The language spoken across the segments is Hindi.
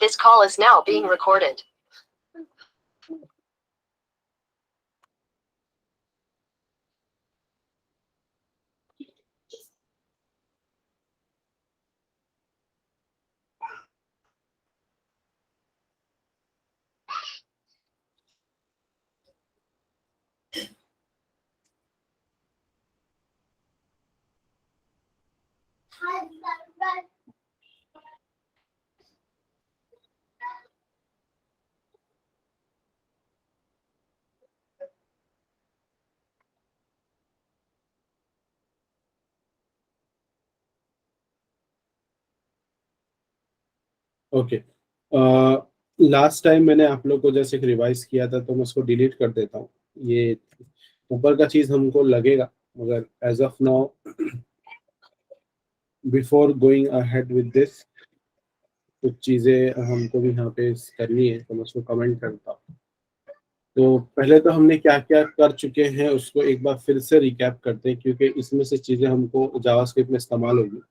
This call is now being recorded. Okay, last time मैंने आप लोग को जैसे रिवाइज किया था तो मैं उसको डिलीट कर देता हूँ। ये ऊपर का चीज हमको लगेगा, मगर as of now before going ahead with this कुछ चीजें हमको भी यहाँ पे करनी है, तो मैं उसको कमेंट करता हूँ। तो पहले तो हमने क्या क्या कर चुके हैं उसको एक बार फिर से रिकैप करते हैं, क्योंकि इसमें से चीजें हमको जावास्क्रिप्ट में इस्तेमाल होगी।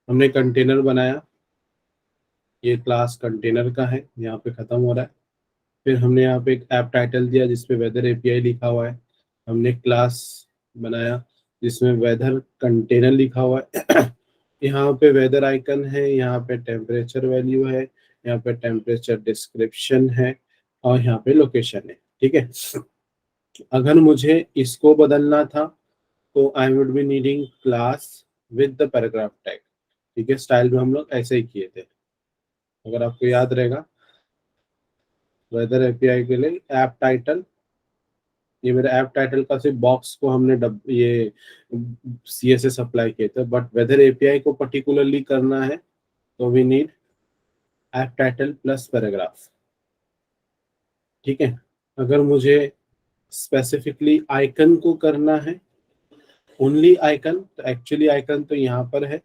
हमने कंटेनर बनाया, ये क्लास कंटेनर का है, यहाँ पे खत्म हो रहा है। फिर हमने यहाँ पे एक ऐप टाइटल दिया जिसपे वेदर एपीआई लिखा हुआ है। हमने क्लास बनाया जिसमें वेदर कंटेनर लिखा हुआ है। यहाँ पे वेदर आइकन है, यहाँ पे टेम्परेचर वैल्यू है, यहाँ पे टेम्परेचर डिस्क्रिप्शन है, और यहाँ पे लोकेशन है। ठीक है, अगर मुझे इसको बदलना था तो I would be needing class with the paragraph tag. ठीक है, स्टाइल में हम लोग ऐसे ही किए थे, अगर आपको याद रहेगा। वेदर एपीआई के लिए ऐप टाइटल, ये मेरे ऐप टाइटल का सिर्फ बॉक्स को हमने ये CSS अप्लाई किए थे, बट वेदर एपीआई को पर्टिकुलरली करना है तो we need app title plus paragraph. ठीक है, अगर मुझे स्पेसिफिकली आइकन को करना है, ओनली आइकन, तो एक्चुअली आइकन तो यहाँ पर है,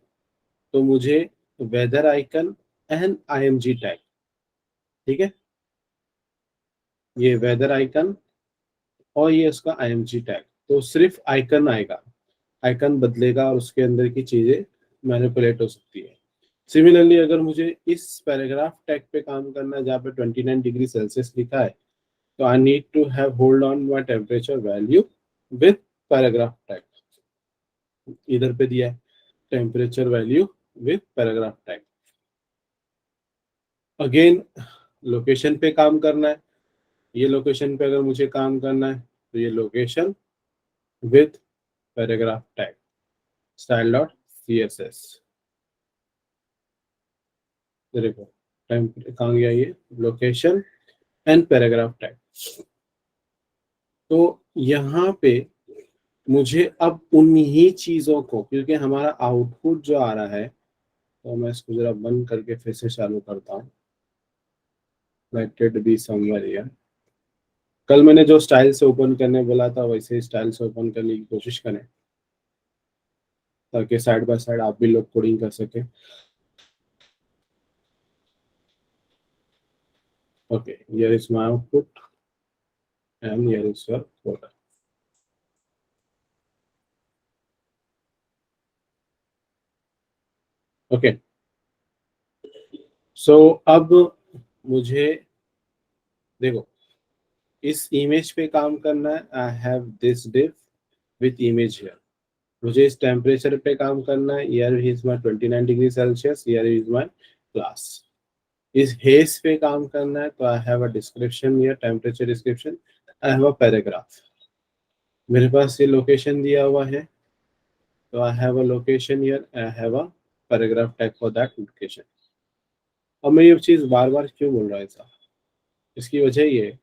तो मुझे weather icon and IMG tag. ठीक है, ये वेदर आइकन और ये उसका IMG टैग, तो सिर्फ आइकन आएगा, आइकन बदलेगा और उसके अंदर की चीजें मैनिपुलेट हो सकती है। सिमिलरली अगर मुझे इस पैराग्राफ टैग पे काम करना है जहाँ पे 29 डिग्री सेल्सियस लिखा है, तो I need to have hold on my temperature value with paragraph tag. इधर पे दिया है temperature value with paragraph tag. Again location पे काम करना है, ये लोकेशन पे अगर मुझे काम करना है तो ये location with paragraph tag style.css। देखो कहाँ गया ये लोकेशन एंड पैराग्राफ टैग। तो यहाँ पे मुझे अब उन्हीं चीजों को, क्योंकि हमारा आउटपुट जो आ रहा है, तो मैं इसको जरा बंद करके फिर से चालू करता हूँ। Let it be somewhere here. कल मैंने जो स्टाइल से ओपन करने बोला था वैसे स्टाइल से ओपन करने की कोशिश करें, ताकि साइड बाय साइड आप भी लोग कोडिंग कर सके। Okay, here is my output and here is your code. Okay, so अब मुझे देखो इस इमेज पे काम करना है। I have this div with image here. मुझे इस टेम्परेचर पे काम करना है, here is my 29 degree Celsius, here is my class. इस हेस पे काम करना है, तो I have a description here, temperature description, I have a paragraph. मेरे पास ये लोकेशन दिया हुआ है, तो I have a location here, I have a paragraph tag for that location. अब मैं ये चीज बार बार क्यों बोल रहा हूँ ऐसा, इसकी वजह ये है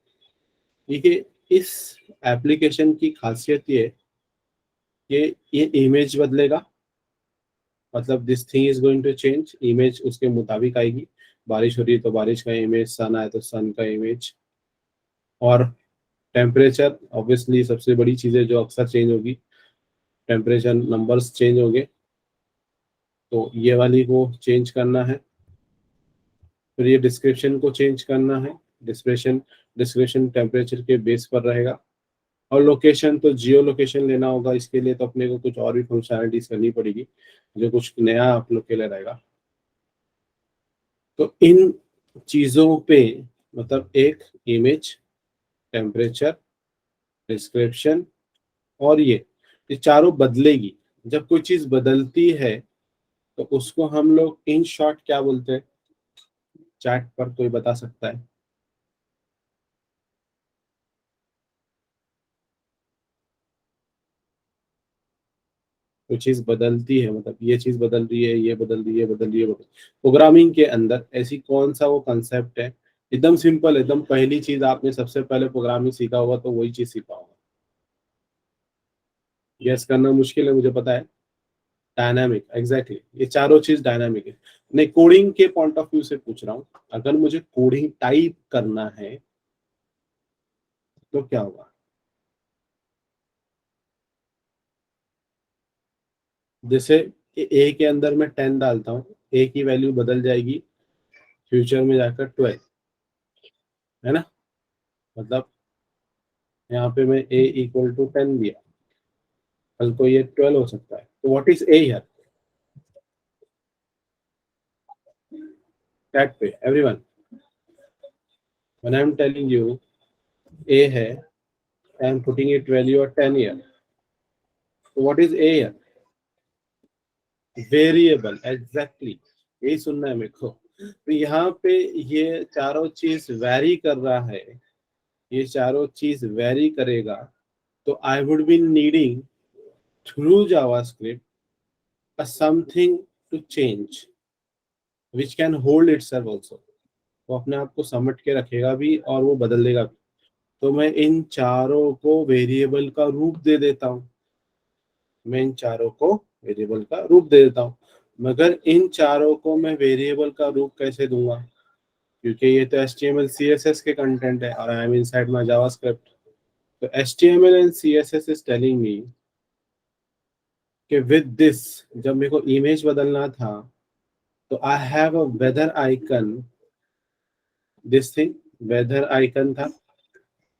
कि इस एप्लीकेशन की खासियत ये इमेज बदलेगा, मतलब this thing is going to change. Image उसके मुताबिक आएगी, बारिश हो रही है तो बारिश का इमेज, सन आए तो सन का इमेज, और टेम्परेचर ऑब्वियसली सबसे बड़ी चीज़ है जो अक्सर चेंज होगी। टेम्परेचर नंबर्स चेंज होंगे, तो ये वाली को चेंज करना है। फिर ये डिस्क्रिप्शन को चेंज करना है, डिस्क्रिप्शन टेम्परेचर के बेस पर रहेगा। और लोकेशन तो जियो लोकेशन लेना होगा, इसके लिए तो अपने को कुछ और भी फंक्शनलिटीज करनी पड़ेगी जो कुछ नया आप लोग के लिए रहेगा। तो इन चीजों पे मतलब एक इमेज, टेम्परेचर, डिस्क्रिप्शन और ये चारों बदलेगी। जब कोई चीज बदलती है तो उसको हम लोग इन शॉर्ट क्या बोलते हैं? चैट पर कोई बता सकता है? कोई चीज बदलती है मतलब ये चीज बदल रही है, ये बदल रही है, बदल रही है, बदल। प्रोग्रामिंग के अंदर ऐसी कौन सा वो कंसेप्ट है? एकदम सिंपल, एकदम पहली चीज आपने सबसे पहले प्रोग्रामिंग सीखा होगा तो वही चीज सीखा होगा। गेस करना मुश्किल है, मुझे पता है। डायनामिक, एग्जैक्टली ये चारों चीज डायनामिक है। नहीं, कोडिंग के पॉइंट ऑफ व्यू से पूछ रहा हूँ। अगर मुझे कोडिंग टाइप करना है तो क्या होगा? जैसे ए के अंदर मैं 10 डालता हूँ, ए की वैल्यू बदल जाएगी फ्यूचर में जाकर 12, है ना? मतलब यहाँ पे मैं ए इक्वल टू 10 दिया, कल को ये 12 हो सकता है। तो what is a here? Chat पे everyone, when I am telling you a है, I am putting it value of 10 here, तो what is a here? Variable, exactly यही सुनना है मेरे को। तो यहाँ पे ये चारों चीज वैरी कर रहा है, ये चारों चीज वैरी करेगा, तो I would be needing through JavaScript a something to change which can hold itself also। वो अपने आप को समेट के रखेगा भी और वो बदल देगा भी। तो मैं इन चारों को वेरिएबल का रूप दे देता हूँ, मैं इन चारों को वेरिएबल का रूप दे देता हूँ। मगर इन चारों को मैं वेरिएबल का रूप कैसे दूंगा? क्योंकि ये तो HTML CSS के कंटेंट है और I am inside my JavaScript. तो HTML and CSS is telling me कि विद दिस, जब मेरे को इमेज बदलना था तो I have a weather icon, this thing weather icon था।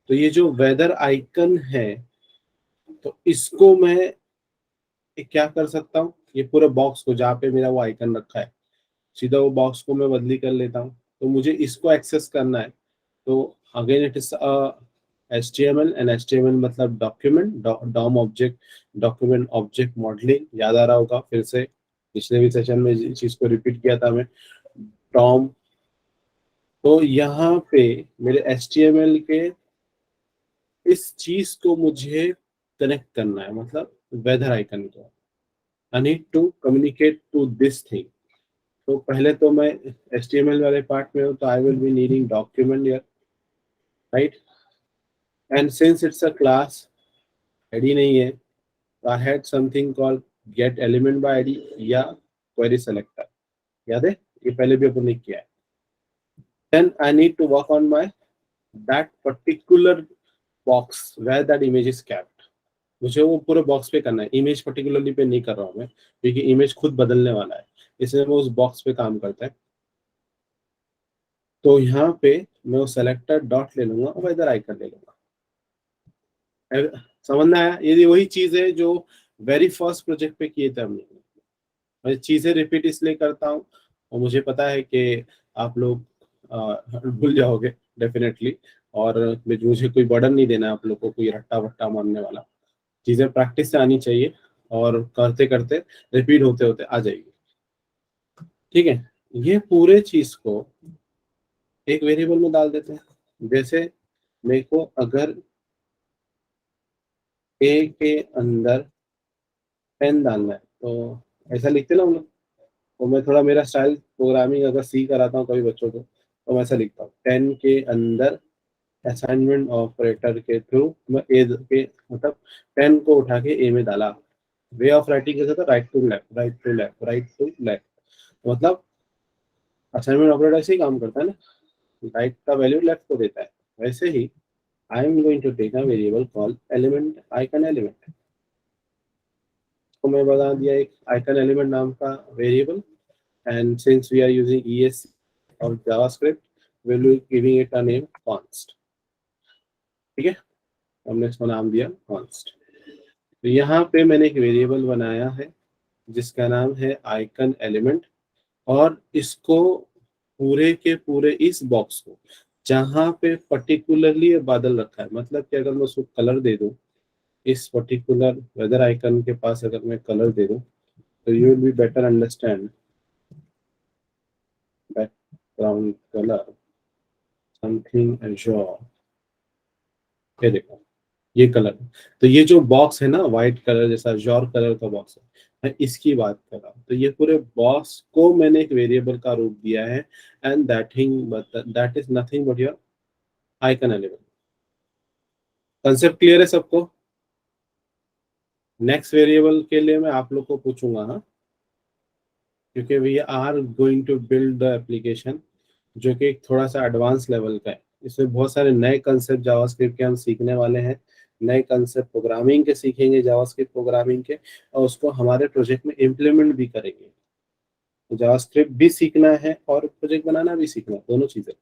तो ये जो वेदर आइकन है, तो इसको मैं क्या कर सकता हूँ? ये पूरे बॉक्स को जहाँ पे मेरा वो आइकन रखा है, सीधा वो बॉक्स को मैं बदली कर लेता हूँ। तो मुझे इसको एक्सेस करना है, तो again it is HTML and HTML मतलब document, DOM object, document object modelling, याद आ रहा होगा फिर से, पिछले भी सेशन में इस चीज को रिपीट किया था मैं, डॉम। तो यहाँ पे मेरे HTML के इस चीज को मुझे कनेक्ट करना है, मतलब वेदर आइकन को। I need to communicate to this thing. तो पहले तो मैं HTML वाले पार्ट में हूँ, तो I will be needing document here, right? And since it's a class, ID नहीं है, तो I had something called get element by ID या क्वेरी सेलेक्टर, याद है? ये पहले भी अपन ने किया है। Then I need to work on my that particular box where that image is kept. मुझे वो पूरे बॉक्स पे करना है, इमेज पर्टिकुलरली पे नहीं कर रहा हूँ मैं, क्योंकि इमेज खुद बदलने वाला है, इसलिए मैं उस बॉक्स पे काम करता है। तो यहाँ पे मैं वो सेलेक्टर डॉट ले लूंगा और इधर आइकन ले लूंगा। समझ में आया? ये वही चीज है जो वेरी फर्स्ट प्रोजेक्ट पे किए थे हमने। मैं चीजें रिपीट इसलिए करता हूँ और मुझे पता है कि आप लोग भूल जाओगे डेफिनेटली, और मुझे कोई बर्डन नहीं देना है आप लोग को, कोई रट्टा वट्टा मारने वाला। चीजें प्रैक्टिस से आनी चाहिए और करते करते रिपीट होते होते आ जाएगी, ठीक है? ये पूरे चीज को एक वेरिएबल में डाल देते हैं। जैसे मेरे को अगर ए के अंदर 10 डालना है, तो ऐसा लिखते ना हम लोग। तो मैं थोड़ा, मेरा स्टाइल प्रोग्रामिंग अगर सी कराता हूँ कभी बच्चों को, तो मैं ऐसा लिखता हूँ 10 के अंदर असाइनमेंट ऑपरेटर के थ्रू मैं ए के, मतलब 10 को उठा के ए में डाला। वे ऑफ राइटिंग कैसा था? Right to left, right to left, right to left. मतलब असाइनमेंट ऑपरेटर ऐसे ही काम करता है ना, राइट का वैल्यू लेफ्ट को देता है। वैसे ही I am going to take a variable call element, icon element को मैं बता दिया एक आइकन एलिमेंट नाम का variable. And since we are using ES और JavaScript, will be giving it a name const, ठीक है? हमने इसको नाम दिया कॉन्स्ट। तो यहाँ पे मैंने एक वेरिएबल बनाया है जिसका नाम है आइकन एलिमेंट, और इसको पूरे के पूरे इस बॉक्स को जहां पे पर्टिकुलरली ये बादल रखा है, मतलब कि अगर मैं उसको कलर दे दूं, इस पर्टिकुलर वेदर आइकन के पास अगर मैं कलर दे दूं, तो you will be better understand background colour something assure. ये देखो, ये कलर, तो ये जो बॉक्स है ना व्हाइट कलर जैसा जॉर कलर का बॉक्स है, मैं इसकी बात कर रहा हूँ। तो ये पूरे बॉक्स को मैंने एक वेरिएबल का रूप दिया है, and that is nothing but your icon element. Concept clear है सबको? नेक्स्ट वेरिएबल के लिए मैं आप लोग को पूछूंगा, हाँ, क्योंकि we are going to build the application जो कि एक थोड़ा सा एडवांस लेवल का है। इसमें बहुत सारे नए कंसेप्ट जावास्क्रिप्ट के हम सीखने वाले हैं, नए कंसेप्ट प्रोग्रामिंग के सीखेंगे, जावास्क्रिप्ट प्रोग्रामिंग के, और उसको हमारे प्रोजेक्ट में इम्प्लीमेंट भी करेंगे। तो जावास्क्रिप्ट भी सीखना है और प्रोजेक्ट बनाना भी सीखना है, दोनों चीजें।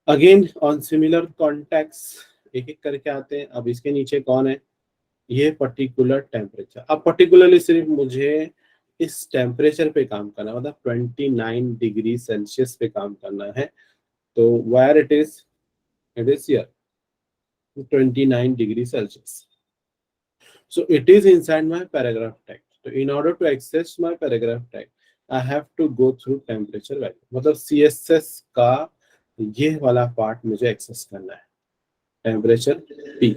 अगेन ऑन सिमिलर कॉन्टेक्स्ट एक एक करके आते हैं। अब इसके नीचे कौन है? ये पर्टिकुलर टेम्परेचर। अब पर्टिकुलरली सिर्फ मुझे इस टेम्परेचर पे काम करना है, मतलब 29 डिग्री सेल्सियस पे काम करना है। तो wire it is here 29 degree Celsius. So it is inside my paragraph tag. So in order to access my paragraph tag, I have to go through temperature value. मतलब CSS का ये वाला पार्ट मुझे एक्सेस करना है, टेम्परेचर P,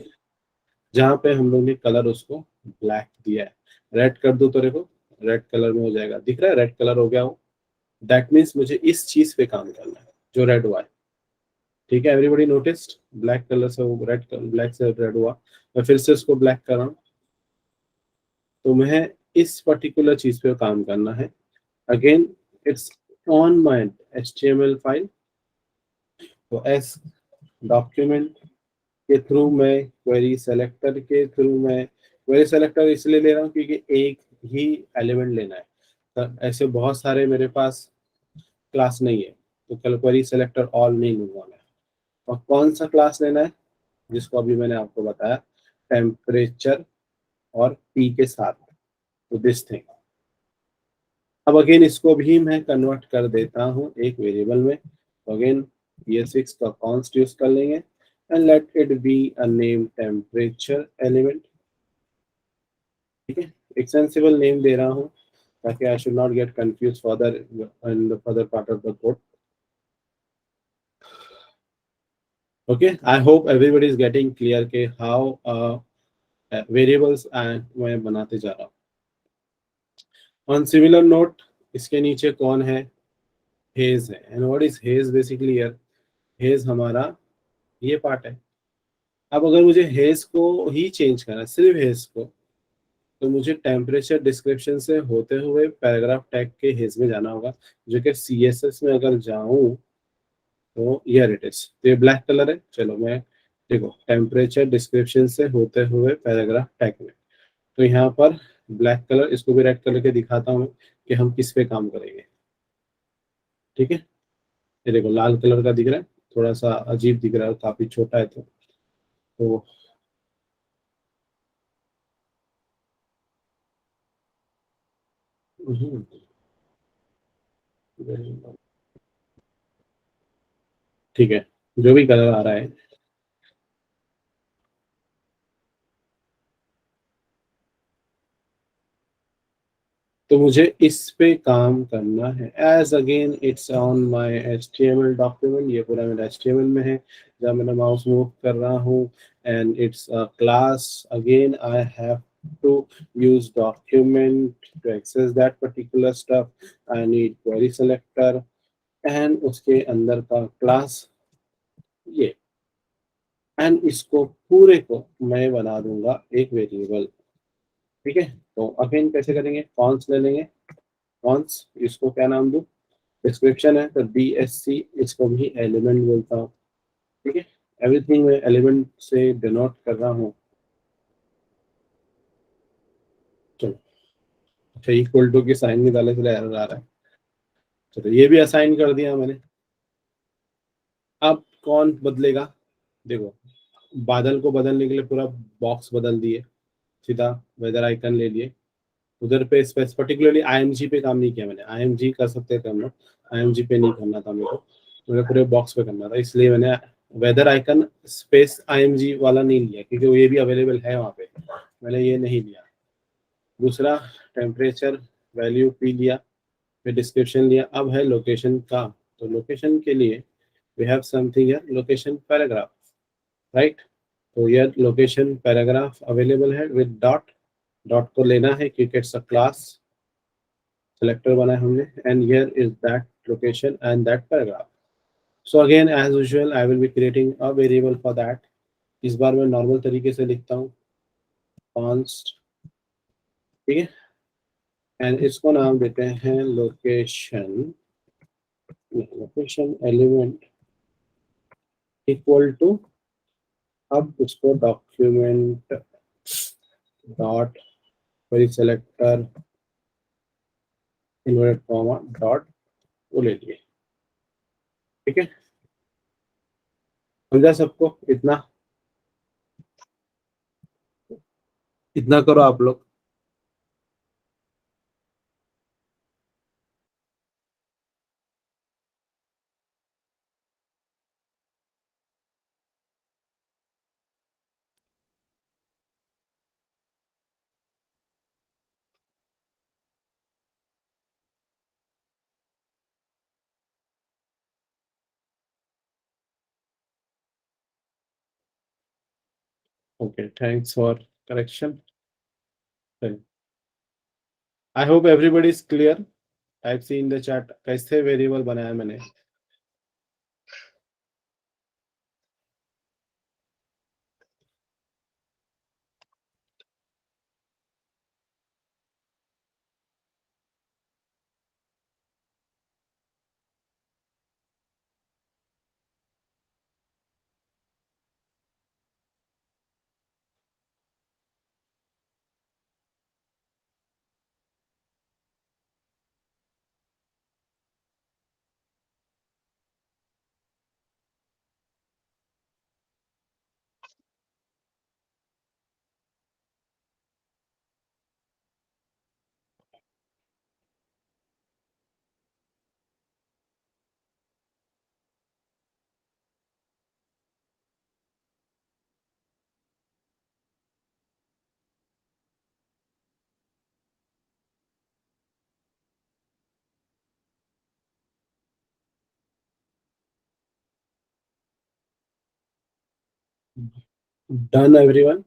जहाँ पे हम लोग ने कलर उसको ब्लैक दिया है। रेड कर दो तो देखो रेड कलर में हो जाएगा, दिख रहा है रेड कलर हो गया हो। दैट मीन्स मुझे इस चीज पे काम करना है जो रेड हुआ है। ठीक है, एवरीबॉडी नोटिस्ड? ब्लैक कलर से वो रेड, ब्लैक से रेड हुआ। मैं फिर से उसको ब्लैक कर रहा हूँ, तो मैं इस पर्टिकुलर चीज पे काम करना है। Again it's on my HTML file. तो एस डॉक्यूमेंट के थ्रू मैं क्वेरी सेलेक्टर के थ्रू मैं क्वेरी सेलेक्टर इसलिए ले रहा हूँ क्योंकि एक ही एलिमेंट लेना है। तो ऐसे बहुत सारे मेरे पास क्लास नहीं है, तो कल क्वेरी सेलेक्टर ऑल नहीं लूंगा मैं। और कौन सा क्लास लेना है? जिसको अभी मैंने आपको बताया, टेम्परेचर और पी के साथ, तो दिस थिंग। अब अगेन इसको भी मैं कन्वर्ट कर देता हूँ एक वेरिएबल में। अगेन ये 6 का कॉन्स्ट यूज कर लेंगे, and let it be a name temperature element. ठीक है, एक्सटेंसिबल नेम दे रहा हूँ ताकि I should not get confuse further in the further part of the code. Okay, I hope everybody is getting clear के हाउ वेरिएबल्स मैं बनाते जा रहा हूँ। ऑन सिमिलर नोट, इसके नीचे कौन है? हेज है। And what is hedge? Basically here hedge हमारा ये पार्ट है। अब अगर मुझे हेज को ही चेंज करना है, सिर्फ हेज को, तो मुझे टेम्परेचर डिस्क्रिप्शन से होते हुए पैराग्राफ टैग के हेज में जाना होगा, जो कि CSS में अगर जाऊं तो हियर इट इज। तो ये ब्लैक कलर है। चलो मैं देखो टेम्परेचर डिस्क्रिप्शन से होते हुए पैराग्राफ टैग में, तो यहाँ पर ब्लैक कलर, इसको भी रेड कलर के दिखाता हूँ कि हम किस पे काम करेंगे। ठीक है, ये देखो लाल कलर का दिख रहा है, थोड़ा सा अजीब दिख रहा है, काफी छोटा है। तो हम्म, ठीक है, जो भी कलर आ रहा है। तो मुझे इस पे काम करना है। As again it's on my HTML document, ये पूरा मेरा HTML में है जहाँ मैंने माउस मूव कर रहा हूँ। And it's a class. Again I have to use document to access that particular stuff. I need query selector and उसके अंदर का क्लास ये, एंड इसको पूरे को मैं बना दूंगा एक वेरिएबल। ठीक है, तो अगेन कैसे करेंगे? कॉन्स ले लेंगे। कॉन्स, इसको क्या नाम दूं? डिस्क्रिप्शन है तो DSC, इसको भी एलिमेंट बोलता हूँ। ठीक है, एवरीथिंग मैं एलिमेंट से डिनोट कर रहा हूँ। चलो, अच्छा इक्वल टू की साइन निकाले से एरर आ रहा है। चलो ये भी असाइन कर दिया मैंने। अब कौन बदलेगा? देखो, बादल को बदलने के लिए पूरा बॉक्स बदल दिए, सीधा वेदर आइकन ले लिए। उधर पे पर्टिकुलरली आईएमजी पे काम नहीं किया मैंने। आईएमजी कर सकते थे हम लोग, आईएमजी पे नहीं करना था मेरे को, मुझे पूरे बॉक्स पे करना था, इसलिए मैंने वेदर आइकन स्पेस आईएमजी वाला नहीं लिया, क्योंकि वो ये भी अवेलेबल है वहाँ पे, मैंने ये नहीं लिया। दूसरा टेम्परेचर वैल्यू पी लिया, फिर डिस्क्रिप्शन लिया। अब है लोकेशन का, तो लोकेशन के लिए वी हैव समथिंग है लोकेशन पैराग्राफ, राइट। तो ये लोकेशन पैराग्राफ अवेलेबल है विद डॉट, डॉट को लेना है क्योंकि इट्स अ क्लास सेलेक्टर बना है हमने, and here is that location and that paragraph. So again as usual I will be creating a variable for that. इस बार मैं नॉर्मल तरीके से लिखता हूँ, कॉन्स्ट, ठीक है, एंड इसको नाम देते हैं location, location element equal to, अब उसको document dot query selector inverted comma dot वो ले लिए, ठीक है। समझा सबको? इतना इतना करो आप लोग। Okay, thanks for correction. I hope everybody is clear. Type C in the chat कैसे वेरिएबल बनाया मैंने। Done everyone?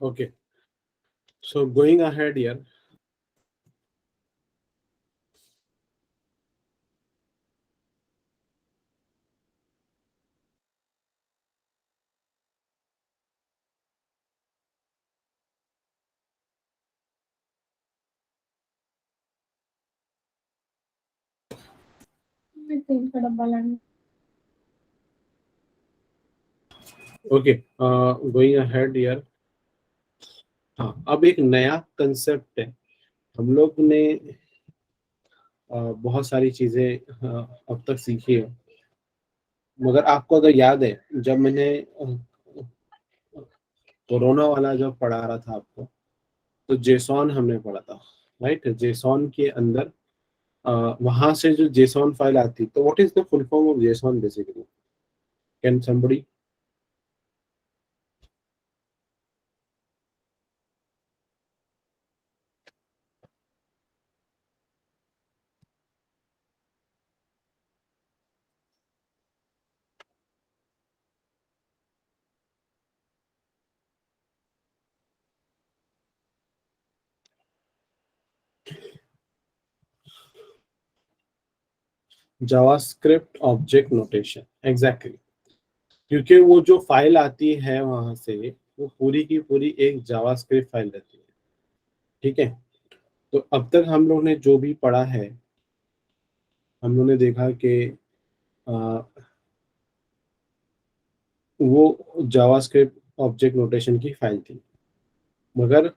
Okay, so going ahead here. तेल का डब्बा लाने। Okay, going ahead here. हाँ, अब एक नया कंसेप्ट है। हम लोग ने बहुत सारी चीजें अब तक सीखी है, मगर आपको अगर याद है जब मैंने कोरोना वाला जब पढ़ा रहा था आपको, तो जेसॉन हमने पढ़ा था, राइट। जेसॉन के अंदर वहां से जो जेसॉन फाइल आती, तो what is the full form of JSON basically? Can somebody? JavaScript object notation, exactly, क्योंकि वो जो फाइल आती है वहां से वो पूरी की पूरी एक जावास्क्रिप्ट फाइल रहती है। ठीक है, तो अब तक हम लोग ने जो भी पढ़ा है, हम लोग ने देखा कि आ, वो जावास्क्रिप्ट ऑब्जेक्ट नोटेशन की फाइल थी, मगर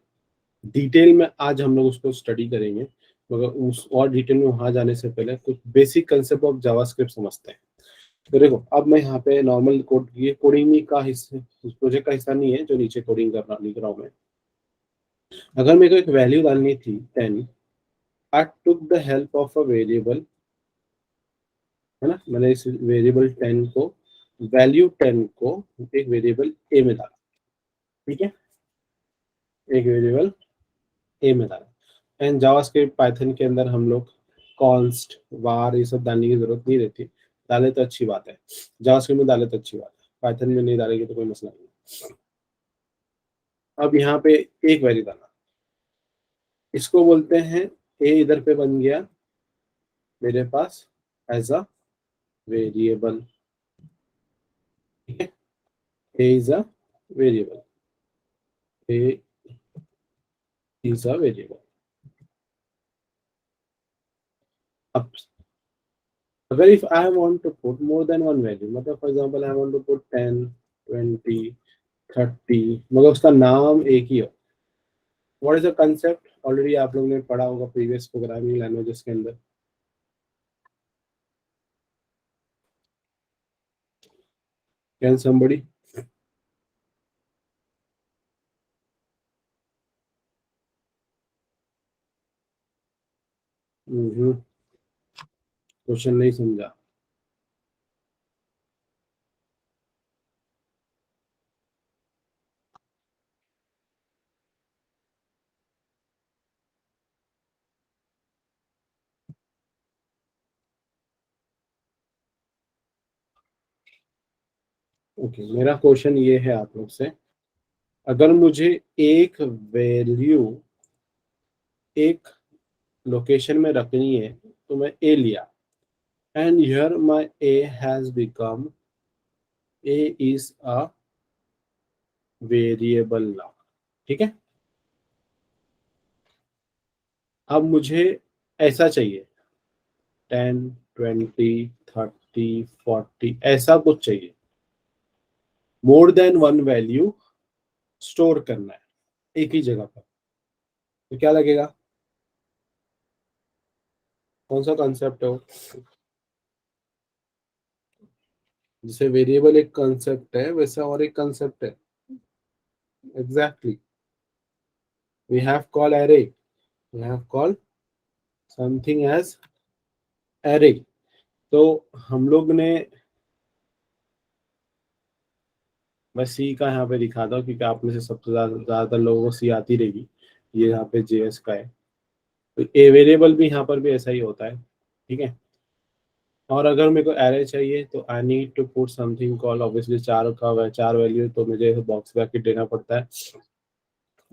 डिटेल में आज हम लोग उसको स्टडी करेंगे। मगर उस और डिटेल में वहां जाने से पहले कुछ बेसिक कंसेप्ट ऑफ जावास्क्रिप्ट समझते हैं। तो देखो, अब मैं यहाँ पे नॉर्मल कोड, ये कोडिंग का हिस्सा, प्रोजेक्ट का हिस्सा नहीं है जो नीचे कोडिंग कर रहा लिख रहा हूँ मैं। अगर मेरे को एक वैल्यू डालनी थी 10, I took the help of a variable, है ना, मैंने इस वेरिएबल 10 को, वैल्यू 10 को एक वेरिएबल ए में डाला। ठीक है, एक वेरिएबल ए में डाला। एंड जावास्क्रिप्ट पाइथन के अंदर हम लोग कॉन्स्ट वार ये सब डालने की जरूरत नहीं रहती, डाले तो अच्छी बात है, जावास्क्रिप्ट में डाले तो अच्छी बात है, पाइथन में नहीं डालेंगे तो कोई मसला नहीं। अब यहाँ पे एक वैल्यू डाला, इसको बोलते हैं ए, इधर पे बन गया मेरे पास एज अ वेरिएबल। ठीक है, A is a variable, A is a variable. अब अगर if I want to put more than one value, मतलब for example I want to put 10, 20, 30, मगर उसका नाम एक ही हो, what is the concept, already आप लोगों ने पढ़ा होगा प्रीवियस प्रोग्रामिंग लैंग्वेजेस के अंदर। Can somebody? क्वेश्चन नहीं समझा? ओके, मेरा क्वेश्चन ये है आप लोग से, अगर मुझे एक वैल्यू एक लोकेशन में रखनी है, तो मैं ए लिया, and here my A has become, A is a variable now. ठीक है, अब मुझे ऐसा चाहिए 10, 20, 30, 40, ऐसा कुछ चाहिए, मोर देन वन वैल्यू स्टोर करना है एक ही जगह पर, तो क्या लगेगा? कौन सा कॉन्सेप्ट है वो? जैसे वेरिएबल एक कॉन्सेप्ट है, वैसा और एक कॉन्सेप्ट है, exactly, we have call array, we have call something as array. तो हम लोग ने, मैं सी का यहाँ पे दिखाता हूँ क्योंकि आप में से सबसे ज्यादातर लोगों को सी आती रहेगी, ये यहाँ पे जेएस का है। तो ए वेरिएबल भी यहाँ पर भी ऐसा ही होता है। ठीक है, और अगर मेरे को एरे चाहिए तो I need to put something call, obviously चार वैल्यू तो मुझे बॉक्स ब्रैकेट देना पड़ता है,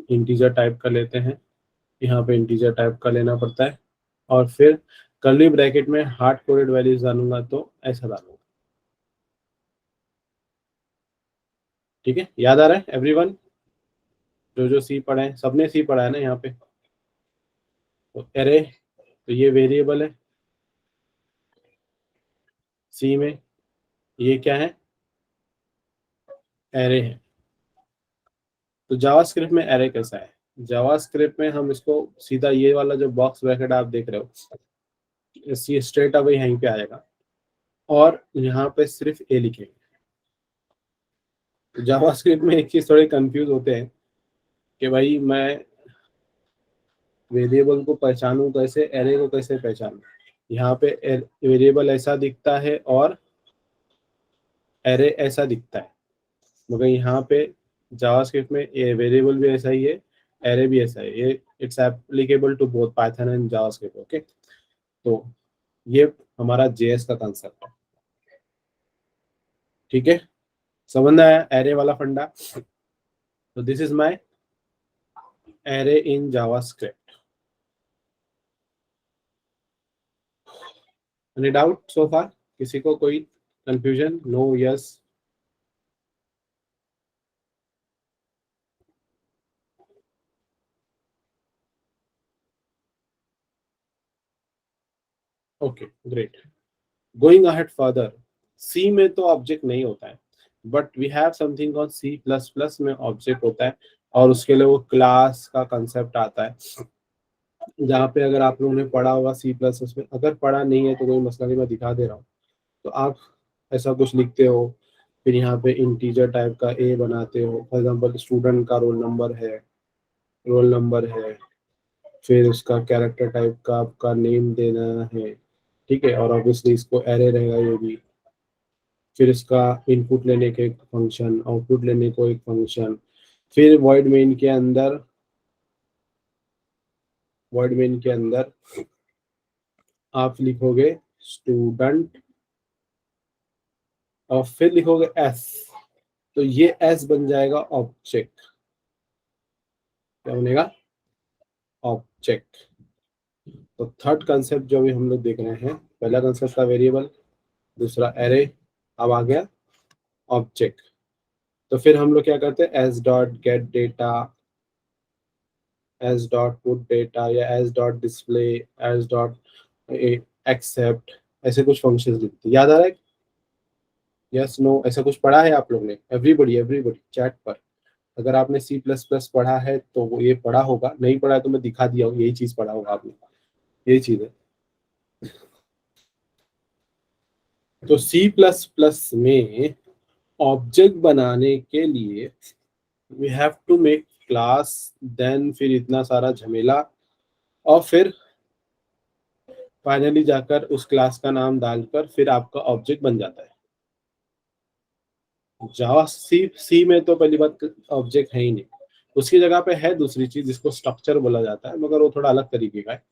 इंटीजर टाइप का लेते हैं, यहाँ पे इंटीजर टाइप का लेना पड़ता है, और फिर कर्ली ब्रैकेट में हार्ड कोडेड वैल्यूज डालूंगा तो ऐसा डालूंगा। ठीक है, याद आ रहा है एवरीवन? जो सी पढ़ा है, सबने सी पढ़ा है ना यहाँ पे? तो एरे, तो ये वेरिएबल है सी में, ये क्या है? एरे है। तो जावास्क्रिप्ट में एरे कैसा है? जावास्क्रिप्ट में हम इसको सीधा, ये वाला जो बॉक्स ब्रैकेट आप देख रहे हो, ये स्ट्रेट अवे यहीं पे आएगा, और यहाँ पे सिर्फ ए लिखेंगे। तो जावास्क्रिप्ट में एक चीज थोड़े कंफ्यूज होते हैं कि भाई मैं वेरिएबल को पहचानूं कैसे, एरे को कैसे पहचानूं? यहाँ पे वेरिएबल ऐसा दिखता है और एरे ऐसा दिखता है, मगर यहाँ पे जावास्क्रिप्ट में ये वेरिएबल भी ऐसा ही है, एरे भी ऐसा है, ये it's applicable to both Python and JavaScript. Okay, तो ये हमारा जेएस का कंसेप्ट है। ठीक है, समझ में आया एरे वाला फंडा? तो this is my array in JavaScript. Any doubt so far? किसी को कोई confusion? No, yes? Okay, great. Going ahead further, C में तो ऑब्जेक्ट नहीं होता है, but we have something on C plus plus में ऑब्जेक्ट होता है, और उसके लिए वो क्लास का कंसेप्ट आता है। जहाँ पे अगर आप लोगों ने पढ़ा होगा सी प्लस प्लस में, अगर पढ़ा नहीं है तो कोई मसला नहीं, मैं दिखा दे रहा हूँ। तो आप ऐसा कुछ लिखते हो, फिर यहाँ पे इंटीजर टाइप का ए बनाते हो, फॉर एग्जांपल स्टूडेंट का रोल नंबर है, फिर उसका कैरेक्टर टाइप का आपका नेम देना है, ठीक है, और ऑब्वियसली इसको एरे रहेगा ये भी। फिर इसका इनपुट लेने के एक फंक्शन, आउटपुट लेने को एक फंक्शन, फिर वॉइड मेन के अंदर आप लिखोगे स्टूडेंट, और फिर लिखोगे एस, तो ये एस बन जाएगा ऑब्जेक्ट। क्या बनेगा? ऑब्जेक्ट। तो थर्ड कंसेप्ट जो अभी हम लोग देख रहे हैं, पहला कंसेप्ट था वेरिएबल, दूसरा एरे, अब आ गया ऑब्जेक्ट। तो फिर हम लोग क्या करते हैं, S dot get data, S dot put data, या S dot display, S dot accept, ऐसे कुछ फंक्शंस लिखते हैं। याद आ रहा है? यस, नो, ऐसा कुछ पढ़ा है आप लोग ने? एवरीबडी एवरीबडी चैट पर, अगर आपने सी प्लस प्लस पढ़ा है तो वो ये पढ़ा होगा, नहीं पढ़ा है तो मैं दिखा दिया हूँ, यही चीज पढ़ा होगा आपने, यही चीज है। तो सी प्लस प्लस में ऑब्जेक्ट बनाने के लिए we have to make class, then फिर इतना सारा झमेला, और फिर फाइनली जाकर उस क्लास का नाम डालकर फिर आपका ऑब्जेक्ट बन जाता है। जावा सी में तो पहली बात ऑब्जेक्ट है ही नहीं, उसकी जगह पे है दूसरी चीज जिसको स्ट्रक्चर बोला जाता है, मगर वो थोड़ा अलग तरीके का है।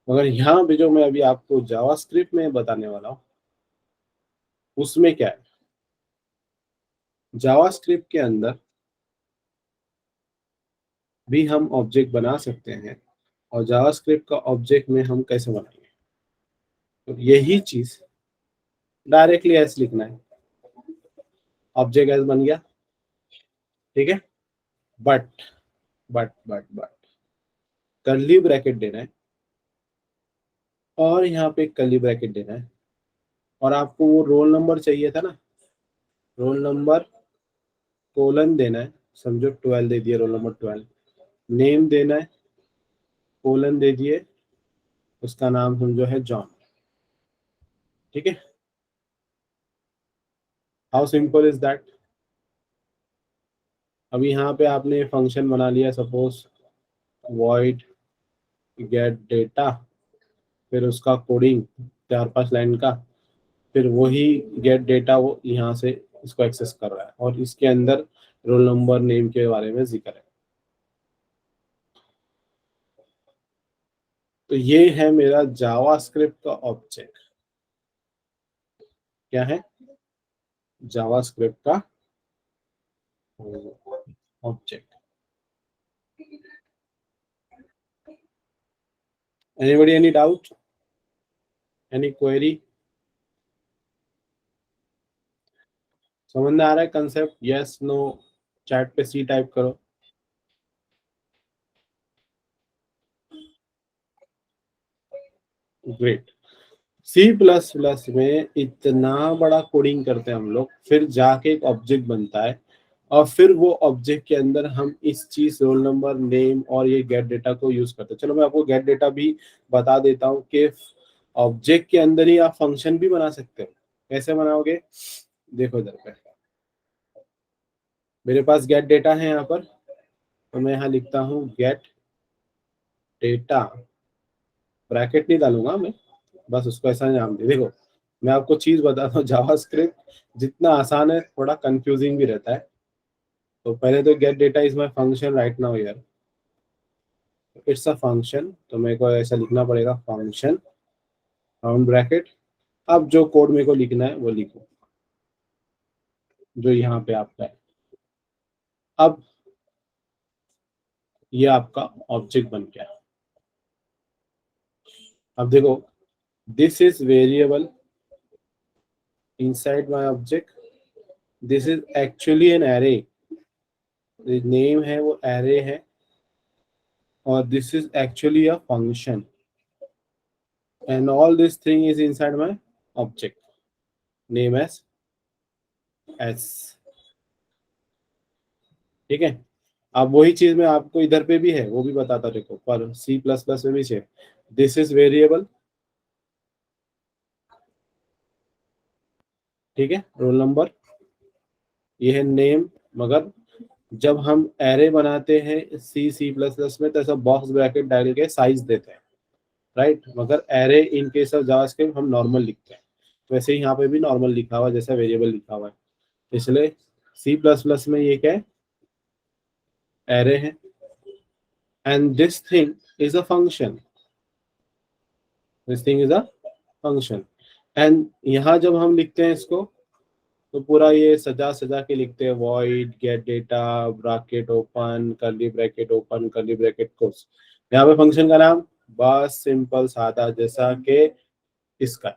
मगर यहाँ पे जो मैं अभी आपको जावास्क्रिप्ट में बताने वाला हूँ, उसमें क्या है, जावास्क्रिप्ट के अंदर भी हम ऑब्जेक्ट बना सकते हैं, और जावास्क्रिप्ट का ऑब्जेक्ट में हम कैसे बनाएंगे, तो यही चीज डायरेक्टली ऐसे लिखना है, ऑब्जेक्ट एस बन गया, ठीक है, बट बट कर्ली ब्रैकेट देना है, और यहाँ पे कर्ली ब्रैकेट देना है, और आपको वो रोल नंबर चाहिए था ना, रोल नंबर कोलन देना है, समझो 12 दे दिया, रोल नंबर 12, नेम देना है, कोलन दे दिए, उसका नाम समझो है जॉन, ठीक है। How simple is that? अब यहाँ पे आपने फंक्शन बना लिया, सपोज void गेट डेटा, फिर उसका कोडिंग 4-5 लाइन का, फिर वही गेट डेटा वो यहाँ से इसको एक्सेस कर रहा है, और इसके अंदर रोल नंबर नेम के बारे में जिक्र है। तो ये है मेरा जावास्क्रिप्ट का ऑब्जेक्ट। क्या है? जावास्क्रिप्ट का object. Anybody, any doubt, any query? समझ में आ रहा है कंसेप्ट? Yes, no? चैट पे सी टाइप करो। ग्रेट। सी प्लस प्लस में इतना बड़ा कोडिंग करते हैं हम लोग, फिर जाके एक ऑब्जेक्ट बनता है, और फिर वो ऑब्जेक्ट के अंदर हम इस चीज रोल नंबर नेम और ये गेट डेटा को यूज करते हैं। चलो मैं आपको गेट डेटा भी बता देता हूँ कि ऑब्जेक्ट के अंदर ही आप फंक्शन भी बना सकते हो। कैसे बनाओगे? देखो इधर पे, मेरे पास गेट डेटा है यहाँ पर, तो मैं यहाँ लिखता हूँ गेट डेटा, ब्रैकेट नहीं डालूंगा मैं, बस उसको ऐसा नाम दे। देखो मैं आपको चीज बताता हूँ, जावास्क्रिप्ट जितना आसान है थोड़ा कंफ्यूजिंग भी रहता है। तो पहले तो gate data is my function right now here, it's a function, तो मेरे को ऐसा लिखना पड़ेगा फंक्शन राउंड ब्रैकेट। अब जो कोड मेरे को लिखना है वो लिखो, जो यहाँ पे आपका है। अब ये आपका ऑब्जेक्ट बन गया। अब देखो, this is variable inside my object. This is actually an array. Name है वो array है और this is actually a function and all this thing is inside my object name as s. ठीक है, अब वही चीज में आपको इधर पे भी है वो भी बताता देखो, पर सी प्लस प्लस में भी है. दिस इज वेरिएबल, ठीक है, रोल नंबर, ये है नेम. मगर जब हम एरे बनाते हैं सी प्लस प्लस में तो ऐसा बॉक्स ब्रैकेट डाल के साइज देते हैं, राइट. मगर array in case of JavaScript हम नॉर्मल लिखते हैं. वैसे ही यहाँ पे भी नॉर्मल लिखा हुआ है जैसा वेरिएबल लिखा हुआ है. इसलिए सी प्लस प्लस में ये क्या है, एरे है. And this thing is a function, this thing is a function. And यहाँ जब हम लिखते हैं इसको तो पूरा ये सजा सजा के लिखते हैं, void gate data bracket open curly bracket open curly bracket close. यहाँ पे फंक्शन का नाम बस सिंपल सादा जैसा के इसका.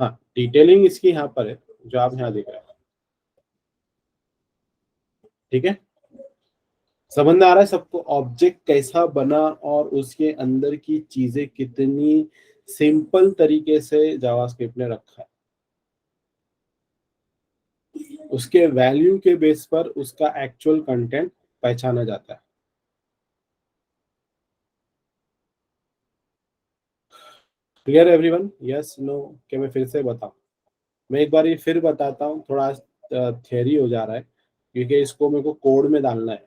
हाँ, डिटेलिंग इसकी यहाँ पर है जो आप यहाँ देख रहे हैं. ठीक है, समझ में आ रहा है सबको ऑब्जेक्ट कैसा बना और उसके अंदर की चीजें कितनी सिंपल तरीके से जावास्क्रिप्ट ने रखा है. उसके वैल्यू के बेस पर उसका एक्चुअल कंटेंट पहचाना जाता है. Clear everyone? Yes no? क्या मैं फिर से बताऊं? मैं एक बार ये फिर बताता हूँ, थोड़ा थियरी हो जा रहा है क्योंकि इसको मेरे को कोड में डालना है.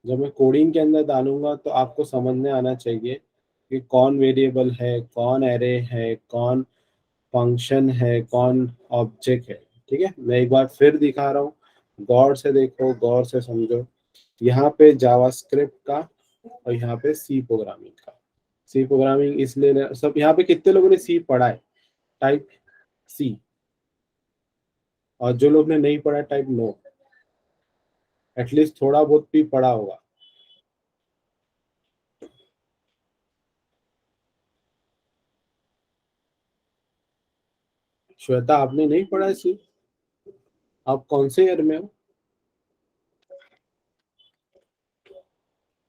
जब मैं कोडिंग के अंदर डालूंगा तो आपको समझ में आना चाहिए कि कौन वेरिएबल है, कौन एरे है, कौन फंक्शन है, कौन ऑब्जेक्ट है. ठीक है, मैं एक बार फिर दिखा रहा हूँ, गौर से देखो, गौर से समझो. यहाँ पे जावास्क्रिप्ट का और यहाँ पे सी प्रोग्रामिंग का. सी प्रोग्रामिंग इसलिए सब यहाँ पे कितने लोगों ने सी पढ़ा है? Type C. और जो लोग ने नहीं पढ़ा टाइप नो. एटलीस्ट थोड़ा बहुत भी पढ़ा होगा. श्वेता आपने नहीं पढ़ा है सी? आप कौन से ईयर में हो?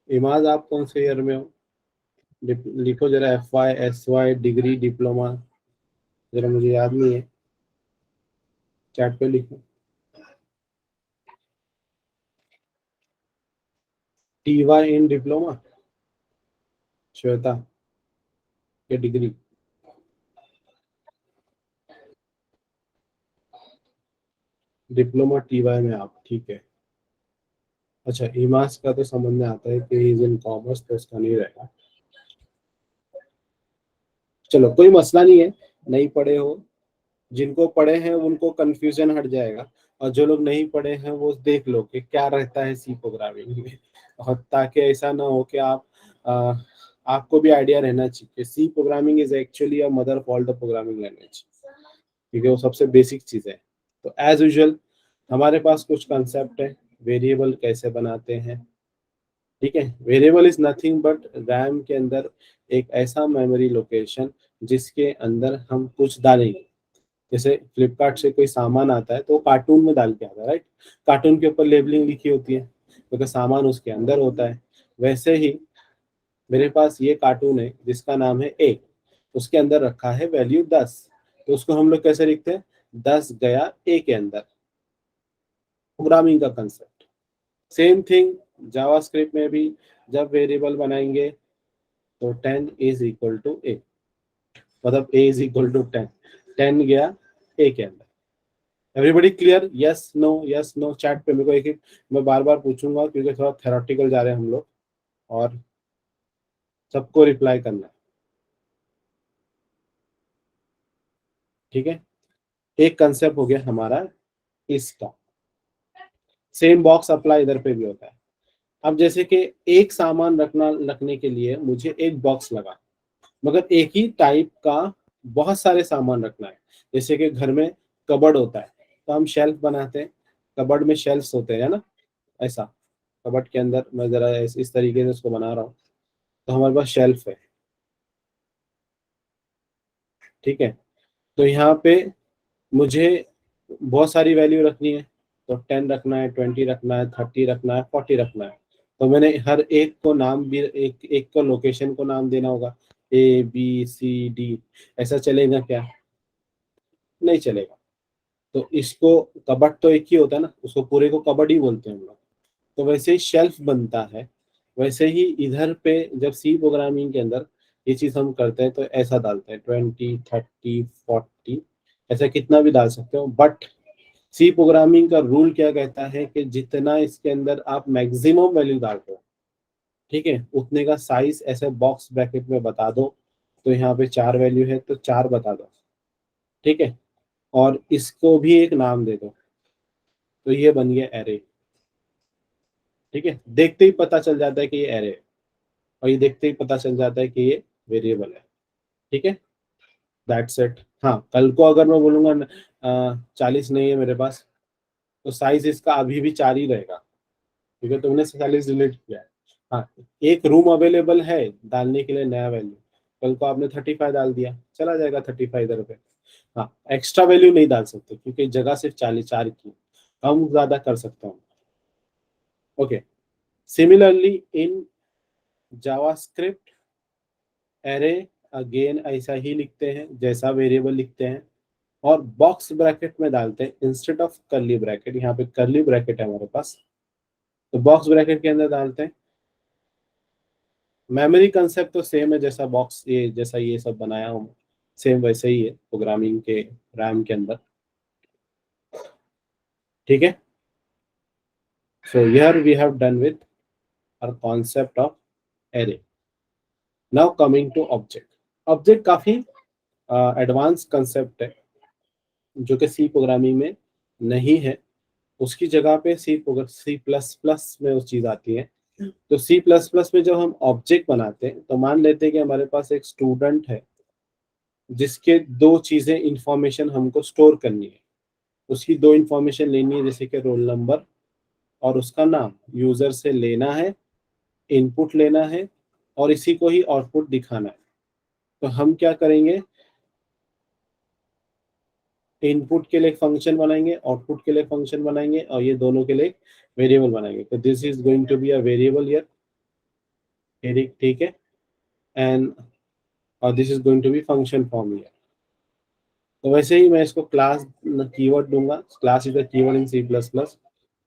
इमाज आप कौन से ईयर में हो? लिखो जरा, FY SY डिग्री डिप्लोमा. जरा मुझे याद नहीं है, चैट पे लिखो. TY इन डिप्लोमा. श्वेता के डिग्री डिप्लोमा TY में आप, ठीक है. अच्छा, इमाज का तो समझ में आता है कि इज इन कॉमर्स तो उसका नहीं रहेगा. चलो कोई मसला नहीं है, नहीं पढ़े हो. जिनको पढ़े हैं उनको कंफ्यूजन हट जाएगा और जो लोग नहीं पढ़े हैं वो देख लो कि क्या रहता है सी प्रोग्रामिंग में. और ताकि ऐसा ना हो कि आ, आपको भी आइडिया रहना चाहिए. C programming is actually a mother of all the programming language, क्योंकि वो सबसे बेसिक चीज है. तो एज यूजुअल हमारे पास कुछ कंसेप्ट है, वेरिएबल कैसे बनाते हैं. ठीक है, variable is nothing but RAM के अंदर एक ऐसा मेमोरी लोकेशन जिसके अंदर हम कुछ डालेंगे. जैसे फ्लिपकार्ट से कोई सामान आता है तो वो कार्टून में डाल के आता है, राइट. कार्टून के ऊपर लेबलिंग लिखी होती है क्योंकि सामान उसके अंदर होता है. वैसे ही मेरे पास ये कार्टून है जिसका नाम है ए. उसके अंदर रखा है वैल्यू 10. तो उसको हम लोग कैसे लिखते हैं? 10 गया ए के अंदर. प्रोग्रामिंग का कंसेप्ट सेम थिंग. जावास्क्रिप्ट में भी जब वेरिएबल बनाएंगे तो 10 इज इक्वल टू ए, मतलब ए इज इक्वल टू 10. 10 गया ए के अंदर. Everybody clear? Yes no? Yes no? Chat पे मेरे को एक एक मैं बार बार पूछूंगा क्योंकि थोड़ा थेरोटिकल जा रहे हैं हम लोग और सबको रिप्लाई करना है. ठीक है, एक कंसेप्ट हो गया हमारा इसका. सेम बॉक्स अप्लाई इधर पे भी होता है. अब जैसे कि एक सामान रखने के लिए मुझे एक बॉक्स लगा, मगर एक ही टाइप का बहुत सारे सामान रखना है. जैसे कि घर में कबर्ड होता है तो हम शेल्फ बनाते हैं, कबर्ड में शेल्फ्स होते हैं ना, ऐसा. कबर्ड के अंदर मैं जरा इस तरीके से उसको बना रहा हूँ. तो हमारे पास शेल्फ है. ठीक है। तो यहाँ पे मुझे बहुत सारी वैल्यू रखनी है, तो 10 रखना है, 20 रखना है, 30 रखना है, 40 रखना है। तो मैंने हर एक को नाम भी, एक एक को लोकेशन को नाम देना होगा, ABCD। ऐसा चलेगा क्या? नहीं चलेगा। तो इसको, कबर्ड तो एक ही होता है ना, उसको पूरे को कबर्ड ही बोलते हैं हम लोग। तो वैसे ही शेल्फ बनता है, वैसे ही इधर पे जब सी प्रोग्रामिंग के अंदर ये चीज हम करते हैं तो ऐसा डालते हैं 20, 30, 40, ऐसा कितना भी डाल सकते हो। बट सी प्रोग्रामिंग का रूल क्या कहता है कि जितना इसके अंदर आप मैक्सिमम वैल्यू डालते हो, ठीक है, उतने का साइज ऐसे बॉक्स ब्रैकेट में बता दो। तो यहाँ पे 4 वैल्यू है तो 4 बता दो, ठीक है, और इसको भी एक नाम दे दो। तो ये बन गया एरे। ठीक है, देखते ही पता चल जाता है कि ये एरे है, और ये देखते ही पता चल जाता है कि ये वेरिएबल है। ठीक है, दैट्स इट। हाँ, कल को अगर मैं बोलूंगा 40 नहीं है मेरे पास, तो साइज इसका अभी भी 4 ही रहेगा, क्योंकि तुमने 40 डिलीट किया है। हाँ, एक रूम अवेलेबल है डालने के लिए नया वैल्यू, कल को आपने 35 डाल दिया, चला जाएगा 35 इधर पे। हाँ, एक्स्ट्रा वैल्यू नहीं डाल सकते क्योंकि जगह सिर्फ 4 की, कम ज्यादा कर सकता हूँ। Okay, similarly in JavaScript array again ऐसा ही लिखते हैं जैसा वेरिएबल लिखते हैं, और बॉक्स ब्रैकेट में डालते हैं इंस्टेड ऑफ कर्ली ब्रैकेट। यहाँ पे कर्ली ब्रैकेट है हमारे पास, तो बॉक्स ब्रैकेट के अंदर डालते हैं। मेमोरी कंसेप्ट तो सेम है, जैसा बॉक्स ये जैसा ये सब बनाया हूँ, सेम वैसे ही है प्रोग्रामिंग के रैम के अंदर। ठीक है, so here we have done with our concept of array. Now coming to object. Object काफी एडवांस कंसेप्ट है जो कि सी प्रोग्रामिंग में नहीं है, उसकी जगह पे सी प्लस प्लस में उस चीज आती है। तो सी प्लस प्लस में जब हम ऑब्जेक्ट बनाते हैं तो मान लेते हैं कि हमारे पास एक स्टूडेंट है जिसके दो चीजें इंफॉर्मेशन हमको स्टोर करनी है। उसकी दो इंफॉर्मेशन लेनी है, जैसे कि रोल नंबर और उसका नाम यूजर से लेना है, इनपुट लेना है, और इसी को ही आउटपुट दिखाना है। तो हम क्या करेंगे, इनपुट के लिए फंक्शन बनाएंगे, आउटपुट के लिए फंक्शन बनाएंगे, और ये दोनों के लिए वेरिएबल बनाएंगे। तो this is going to be a variable here, ठीक है, एंड और this is going to be function form here. तो वैसे ही मैं इसको क्लास कीवर्ड दूंगा, class is the keyword in C plus plus,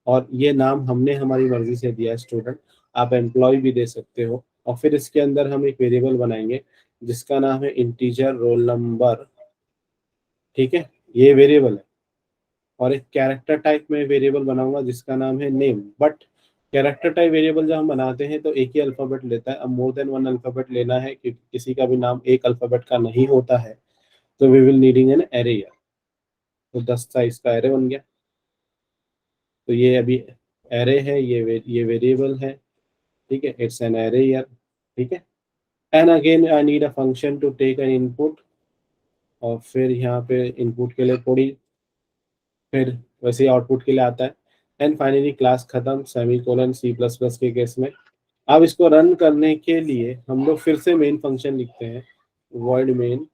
और ये नाम हमने हमारी मर्जी से दिया है स्टूडेंट, आप एम्प्लॉय भी दे सकते हो। और फिर इसके अंदर हम एक वेरिएबल बनाएंगे जिसका नाम है इंटीजर रोल नंबर। ठीक है, ये वेरिएबल है। और एक कैरेक्टर टाइप में वेरिएबल बनाऊंगा जिसका नाम है name. But character type variable जब हम बनाते हैं तो एक ही अल्फाबेट लेता है। अब मोर देन वन अल्फाबेट लेना है क्योंकि किसी का भी नाम एक अल्फाबेट का नहीं होता है, तो we will needing an array here. तो 10 साइज का एरे बन गया। तो ये अभी एरे है, ये वेरिएबल है। ठीक है, इट्स एन एरे हियर। ठीक है, and again I need a function to take an input, और फिर यहाँ पे इनपुट के लिए थोड़ी, फिर वैसे ही आउटपुट के लिए आता है। एंड फाइनली क्लास खत्म, सेमीकोलन सी प्लस प्लस के केस में। अब इसको रन करने के लिए हम लोग फिर से मेन फंक्शन लिखते हैं, void main,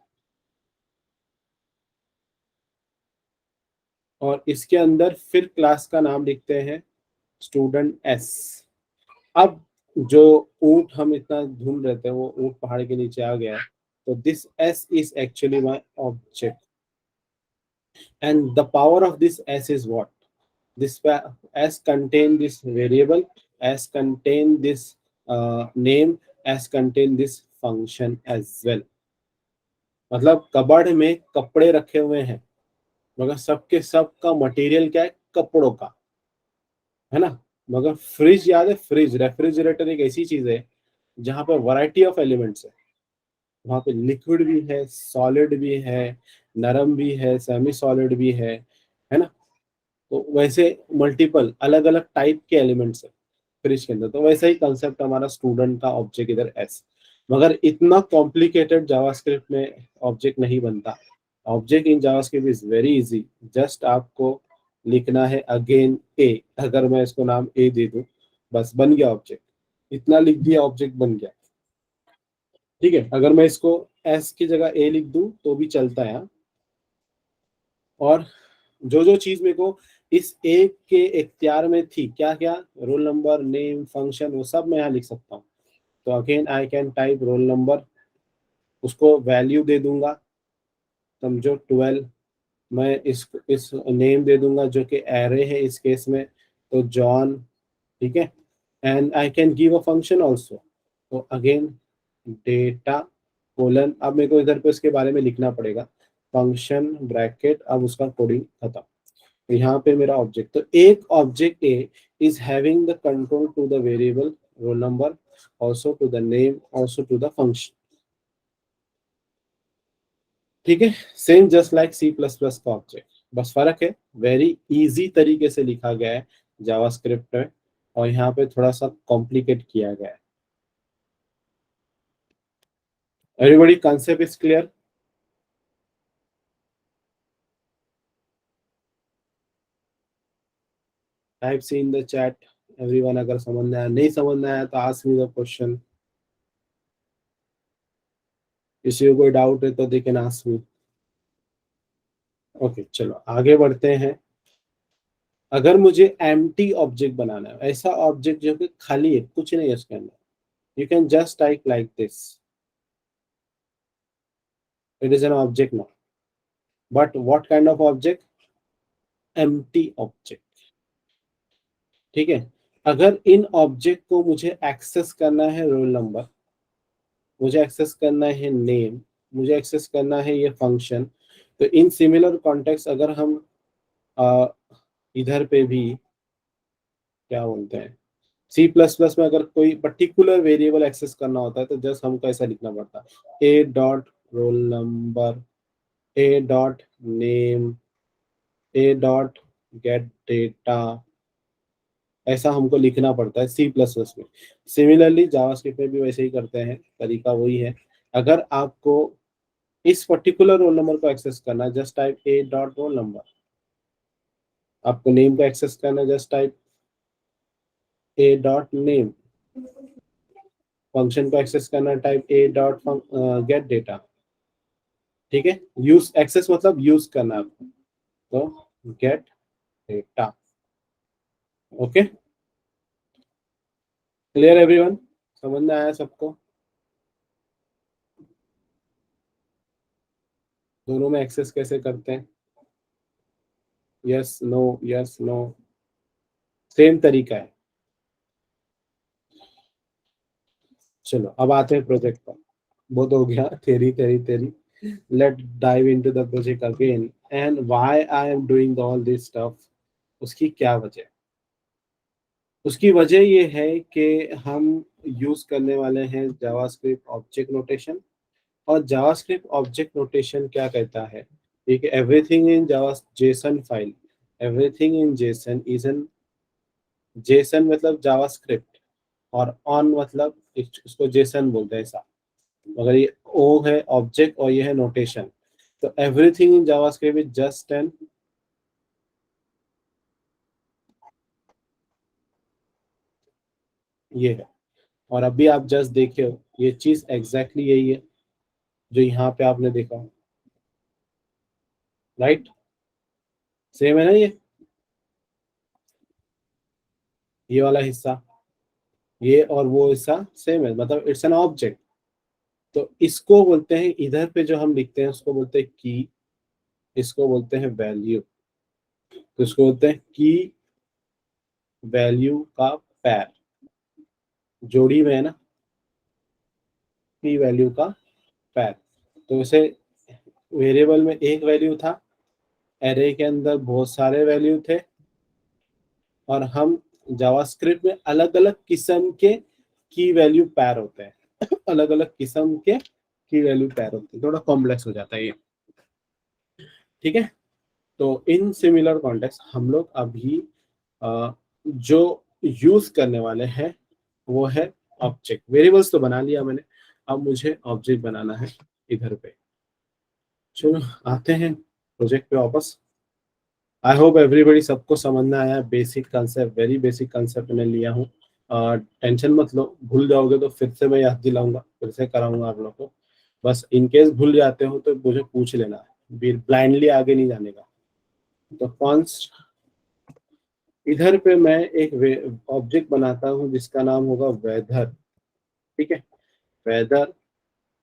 और इसके अंदर फिर क्लास का नाम लिखते हैं स्टूडेंट एस। अब जो ऊंट हम इतना ढूंढ रहे थे वो ऊंट पहाड़ के नीचे आ गया है। तो this S is actually my object, and the power of this s is what, this s contain this variable, s contain this name, s contain this function as well। मतलब कबर्ड में कपड़े रखे हुए हैं, मगर सबके सब का मटेरियल क्या है, कपड़ों का, है ना। मगर फ्रिज याद है, फ्रिज रेफ्रिजरेटर एक ऐसी चीज है जहां पर वैरायटी ऑफ एलिमेंट्स है। वहां पे लिक्विड भी है, सॉलिड भी है, नरम भी है, सेमी सॉलिड भी है ना। तो वैसे मल्टीपल अलग अलग टाइप के एलिमेंट्स है फ्रिज के अंदर। तो वैसा ही कंसेप्ट हमारा स्टूडेंट का ऑब्जेक्ट इधर एस। मगर इतना कॉम्प्लिकेटेड जावास्क्रिप्ट में ऑब्जेक्ट नहीं बनता। Object in JavaScript is very easy, just आपको लिखना है अगेन ए। अगर मैं इसको नाम ए दे दूं, बस बन गया ऑब्जेक्ट। इतना लिख दिया, ऑब्जेक्ट बन गया। ठीक है, अगर मैं इसको एस की जगह ए लिख दूं तो भी चलता है। और जो जो चीज मेरे को इस एक के इख्तियार में थी, क्या क्या, रोल नंबर, नेम, फंक्शन, वो सब मैं यहाँ लिख सकता हूँ। तो again I can type roll number, उसको वैल्यू दे दूंगा, समझो 12। मैं इस नेम दे दूंगा जो कि एरे है इस केस में, तो जॉन। ठीक है, and I can give a function also. तो अगेन डेटा कोलन, अब मेरे को इधर पे इसके बारे में लिखना पड़ेगा, फंक्शन ब्रैकेट, अब उसका कोडिंग खत्म। तो यहाँ पे मेरा ऑब्जेक्ट, तो एक object A is having the control to the variable roll number, also to the name, also to the function. ठीक है, same just like C plus plus का ऑब्जेक्ट, बस फर्क है वेरी इजी तरीके से लिखा गया है जावास्क्रिप्ट में, और यहाँ पे थोड़ा सा कॉम्प्लिकेट किया गया है। Everybody concept is clear? Type C in the chat everyone, अगर समझ में आया, नहीं समझ में आया तो आस्क मी द क्वेश्चन। किसी को कोई डाउट है तो they can ask me. Okay, चलो आगे बढ़ते हैं। अगर मुझे एम्प्टी ऑब्जेक्ट बनाना है, ऐसा ऑब्जेक्ट जो कि खाली है, कुछ नहीं है उसके अंदर, you can just type like this, it is an object now, but what kind of object? Empty object। ठीक है, अगर इन ऑब्जेक्ट को मुझे एक्सेस करना है रोल नंबर, मुझे एक्सेस करना है नेम, मुझे एक्सेस करना है ये फंक्शन, तो इन सिमिलर कॉन्टेक्स्ट अगर हम अ, इधर पे भी क्या बोलते हैं, सी प्लस प्लस में अगर कोई पर्टिकुलर वेरिएबल एक्सेस करना होता है तो जस्ट हमको ऐसा लिखना पड़ता है, ए डॉट रोल नंबर, ए डॉट नेम, ए डॉट गेट डेटा, ऐसा हमको लिखना पड़ता है सी प्लस प्लस में। सिमिलरली जावास्क्रिप्ट में भी वैसे ही करते हैं, तरीका वही है। अगर आपको इस पर्टिकुलर रोल नंबर को एक्सेस करना है, just type A dot roll number. आपको नेम को एक्सेस करना है, just type A dot name. Function को एक्सेस करना है, type A dot get data. ठीक है, यूज एक्सेस मतलब यूज करना है आपको, तो gate data. Okay, clear everyone, समझ में आया सबको? दोनों में एक्सेस कैसे करते हैं? Yes no, yes no, same तरीका है। चलो अब आते हैं प्रोजेक्ट पर, बहुत हो गया theory theory theory. Let dive into the project again, and why I am doing all this stuff. उसकी क्या वजह? उसकी वजह ये है कि हम यूज करने वाले हैं जावास्क्रिप्ट ऑब्जेक्ट नोटेशन। और जावास्क्रिप्ट ऑब्जेक्ट नोटेशन क्या कहता है, ठीक है, everything in Java JSON file, everything in Jason is an, Jason मतलब जावास्क्रिप्ट, और ऑन मतलब उसको जेसन बोलते हैं ऐसा, मगर ये ओ है ऑब्जेक्ट और ये है नोटेशन। तो everything in JavaScript is just an, ये है। और अभी आप जस्ट देखे हो, ये चीज एग्जैक्टली यही है जो यहाँ पे आपने देखा, राइट? सेम है ना ये वाला हिस्सा, ये और वो हिस्सा सेम है, मतलब इट्स एन ऑब्जेक्ट। तो इसको बोलते हैं, इधर पे जो हम लिखते हैं उसको बोलते हैं की, इसको बोलते हैं वैल्यू। तो इसको बोलते हैं की वैल्यू का पैर, जोड़ी में है ना, की वैल्यू का पैर। तो इसे वेरिएबल में एक वैल्यू था, एरे के अंदर बहुत सारे वैल्यू थे, और हम जावास्क्रिप्ट में अलग अलग किस्म के की वैल्यू पैर होते हैं अलग अलग किस्म के की वैल्यू पैर होते हैं, थोड़ा कॉम्प्लेक्स हो जाता है ये। ठीक है, तो इन सिमिलर कॉन्टेक्स्ट हम लोग अभी जो यूज करने वाले हैं वो है ऑब्जेक्ट। वेरिएबल्स तो बना लिया मैंने, अब मुझे ऑब्जेक्ट बनाना है इधर पे। चलो आते हैं प्रोजेक्ट पे वापस। आई होप एवरीबॉडी सबको समझ में आया, basic concept, very basic concept मैं लिया हूँ। टेंशन मत लो, भूल जाओगे तो फिर से मैं याद दिलाऊंगा, फिर से कराऊंगा आप लोग को। बस इन केस भूल जाते हो तो मुझे पूछ लेना, ब्लाइंडली आगे नहीं जाने का। तो कॉन्स्ट, इधर पे मैं एक ऑब्जेक्ट बनाता हूँ जिसका नाम होगा वेदर, ठीक है, वेदर।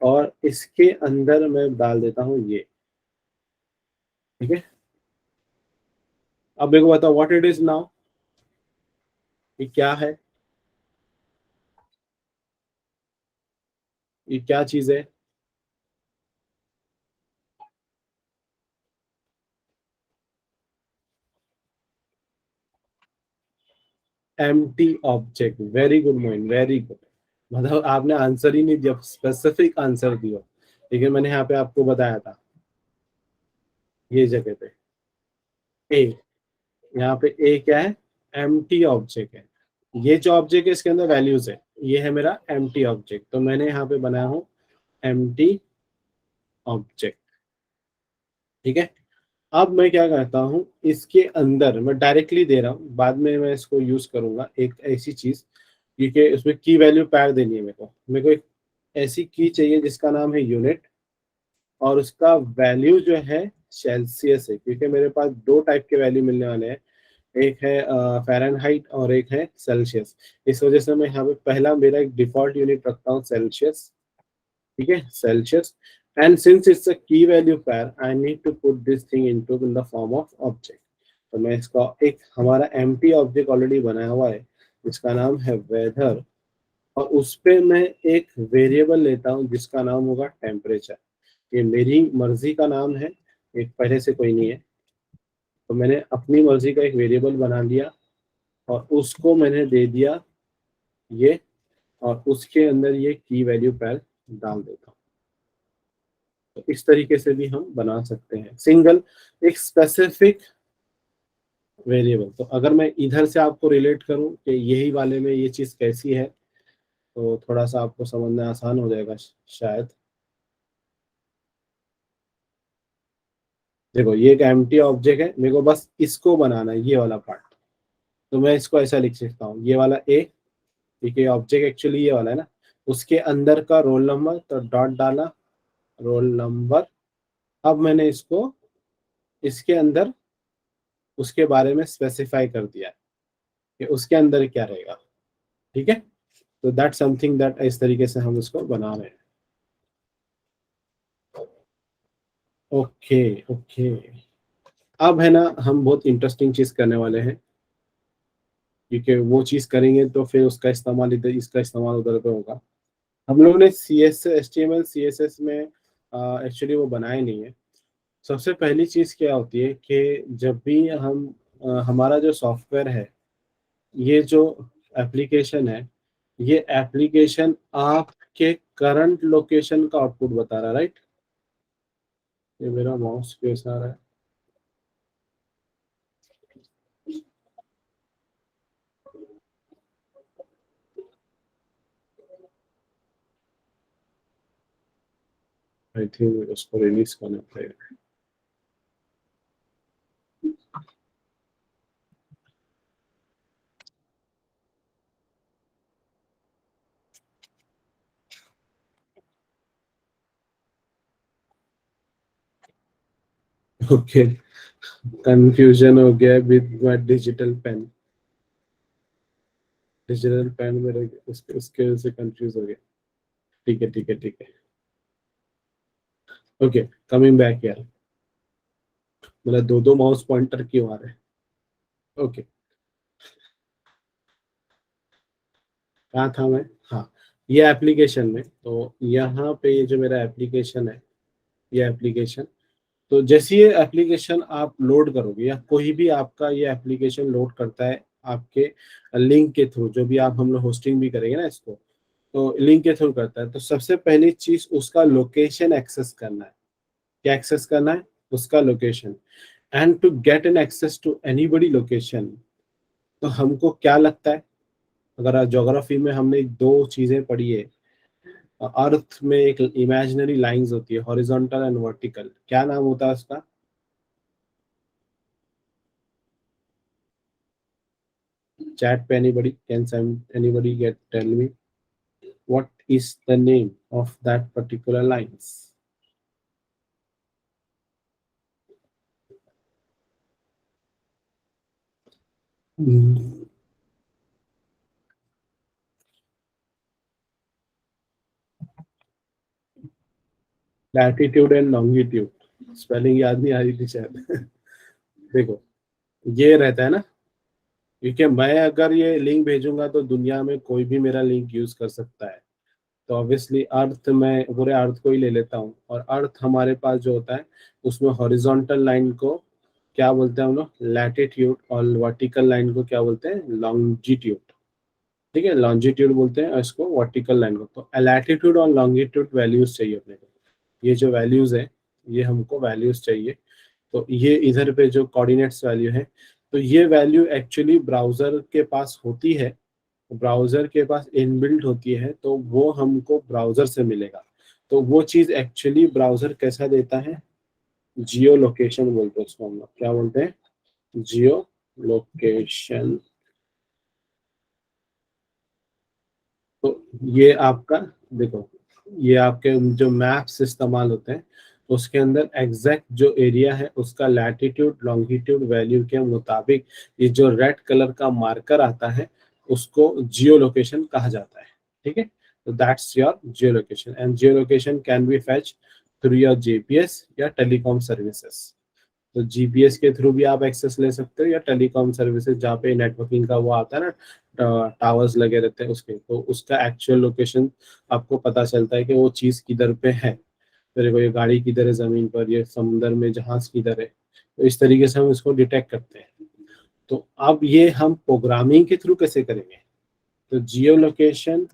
और इसके अंदर मैं डाल देता हूँ ये, ठीक है। अब मेरे को बताओ व्हाट इट इज नाउ, ये क्या है, ये क्या चीज है? Empty object, very good Moin, very good. मतलब आपने आंसर ही नहीं दिया, स्पेसिफिक आंसर दिया, लेकिन मैंने यहाँ पे आपको बताया था ये जगह पे ए, यहाँ पे ए क्या है, एम्प्टी ऑब्जेक्ट है। ये जो ऑब्जेक्ट है इसके अंदर वैल्यूज है, ये है मेरा एम्प्टी ऑब्जेक्ट, तो मैंने यहाँ पे बनाया हूँ एम्प्टी ऑब्जेक्ट, ठीक है। अब मैं क्या करता हूँ, इसके अंदर मैं डायरेक्टली दे रहा हूँ, बाद में मैं इसको यूज करूंगा एक ऐसी चीज, क्योंकि उसमें की वैल्यू पैर देनी है मेरे को एक ऐसी की चाहिए जिसका नाम है यूनिट, और उसका वैल्यू जो है सेल्सियस है, क्योंकि मेरे पास दो टाइप के वैल्यू मिलने वाले हैं, एक है फ़ारेनहाइट और एक है सेल्सियस। इस वजह से मैं यहाँ पे पहला मेरा एक डिफॉल्ट यूनिट रखता हूँ सेल्सियस, ठीक है, Celsius. And since it's a key value pair, I need to put this thing into in the form of object. तो मैं इसका एक हमारा एम्प्टी ऑब्जेक्ट ऑलरेडी बनाया हुआ है जिसका नाम है वेदर, और उस पे मैं एक वेरिएबल लेता हूँ जिसका नाम होगा टेम्परेचर। ये मेरी मर्जी का नाम है, एक पहले से कोई नहीं है, तो मैंने अपनी मर्जी का एक वेरिएबल बना लिया और उसको मैंने दे दिया ये, और उसके अंदर ये की वैल्यू पैर डाल देता हूँ। तो इस तरीके से भी हम बना सकते हैं सिंगल एक स्पेसिफिक वेरिएबल। तो अगर मैं इधर से आपको रिलेट करूं कि यही वाले में ये चीज कैसी है, तो थोड़ा सा आपको समझना आसान हो जाएगा शायद। देखो ये एक एम्प्टी ऑब्जेक्ट है, मेरे को बस इसको बनाना है, ये वाला पार्ट। तो मैं इसको ऐसा लिख सकता हूँ, ये वाला ए, ठीक है, ऑब्जेक्ट एक्चुअली ये वाला है ना, उसके अंदर का रोल नंबर, तो डॉट डाला रोल नंबर। अब मैंने इसको इसके अंदर उसके बारे में स्पेसिफाई कर दिया है कि उसके अंदर क्या रहेगा, ठीक है। तो दैट समथिंग दैट इस तरीके से हम इसको बना रहे हैं। Okay okay. अब है ना, हम बहुत इंटरेस्टिंग चीज करने वाले हैं, क्योंकि वो चीज करेंगे तो फिर उसका इस्तेमाल इधर, इसका इस्तेमाल उधर पे होगा। हम लोगों ने C S H T M L C S S में एक्चुअली वो बनाए नहीं है। सबसे पहली चीज क्या होती है कि जब भी हम हमारा जो सॉफ्टवेयर है, ये जो एप्लीकेशन है, ये एप्लीकेशन आपके करंट लोकेशन का आउटपुट बता रहा है, राइट। ये मेरा माउस कैसा आ रहा है, आई थिंक उसको रिलीज करना पड़ेगा। ओके, कंफ्यूजन हो गया with my digital pen, digital pen मेरे उसके वजह से कंफ्यूज हो गया। ठीक है ठीक है ठीक है। ओके, कमिंग बैक यार, मतलब दो दो माउस पॉइंटर क्यों आ रहे हैं। ओके, कहाँ था मैं, हाँ, ये एप्लीकेशन में, तो यहाँ पे ये जो मेरा एप्लीकेशन है, ये एप्लीकेशन, तो जैसे ये एप्लीकेशन आप लोड करोगे या कोई भी आपका ये एप्लीकेशन लोड करता है आपके लिंक के थ्रू, जो भी आप हम लोग होस्टिंग भी करेंगे ना इसको, तो लिंक के थ्रू करता है, तो सबसे पहली चीज उसका लोकेशन एक्सेस करना है। क्या एक्सेस करना है, उसका location. And to get an access to anybody location, तो हमको क्या लगता है, अगर ज्योग्राफी में हमने दो चीजें पढ़ी है, अर्थ में एक इमेजिनरी लाइंस होती है, हॉरिजॉन्टल एंड वर्टिकल, क्या नाम होता है उसका? chat पे anybody get tell me what is the name of that particular lines? Latitude and longitude spelling याद नहीं आ रही थी शायद। देखो ये रहता है ना, क्योंकि मैं अगर ये लिंक भेजूंगा तो दुनिया में कोई भी मेरा लिंक यूज कर सकता है। तो ऑब्वियसली अर्थ, मैं पूरे अर्थ को ही ले लेता हूँ, और अर्थ हमारे पास जो होता है उसमें हॉरिजॉन्टल लाइन को क्या बोलते हैं हम लोग, लैटिट्यूड, और वर्टिकल लाइन को क्या बोलते हैं, लॉन्जिट्यूड। ठीक है, लॉन्जिट्यूड बोलते हैं इसको, वर्टिकल लाइन को। तो लैटिट्यूड और लॉन्गिट्यूड वैल्यूज चाहिए अपने को। ये जो वैल्यूज है ये हमको वैल्यूज चाहिए। तो ये इधर पे जो कोऑर्डिनेट्स वैल्यू है, तो ये वैल्यू एक्चुअली ब्राउजर के पास होती है, ब्राउजर के पास इनबिल्ट होती है, तो वो हमको ब्राउजर से मिलेगा। तो वो चीज एक्चुअली ब्राउजर कैसा देता है, जियो लोकेशन बोलते हैं उसको हम लोग, क्या बोलते हैं, जियो लोकेशन। तो ये आपका, देखो ये आपके जो मैप्स इस्तेमाल होते हैं उसके अंदर एग्जैक्ट जो एरिया है उसका लैटिट्यूड लॉन्गिट्यूड वैल्यू के मुताबिक ये जो रेड कलर का मार्कर आता है उसको जियो लोकेशन कहा जाता है। ठीक है, तो that's your Jio location, and geo location can be fetch through your GPS या टेलीकॉम सर्विसेज। तो जीपीएस के थ्रू भी आप एक्सेस ले सकते हो, या टेलीकॉम सर्विसेज जहाँ पे नेटवर्किंग का वो आता है ना, टावर्स लगे रहते हैं उसके, तो उसका एक्चुअल लोकेशन आपको पता चलता है कि वो चीज़ किधर पे है। तो देखो ये गाड़ी किधर है ज़मीन पर, ये समुद्र में जहाज किधर है, तो इस तरीके से हम इसको डिटेक्ट करते हैं। तो अब ये हम प्रोग्रामिंग के थ्रू कैसे करेंगे, तो जियो लोकेशन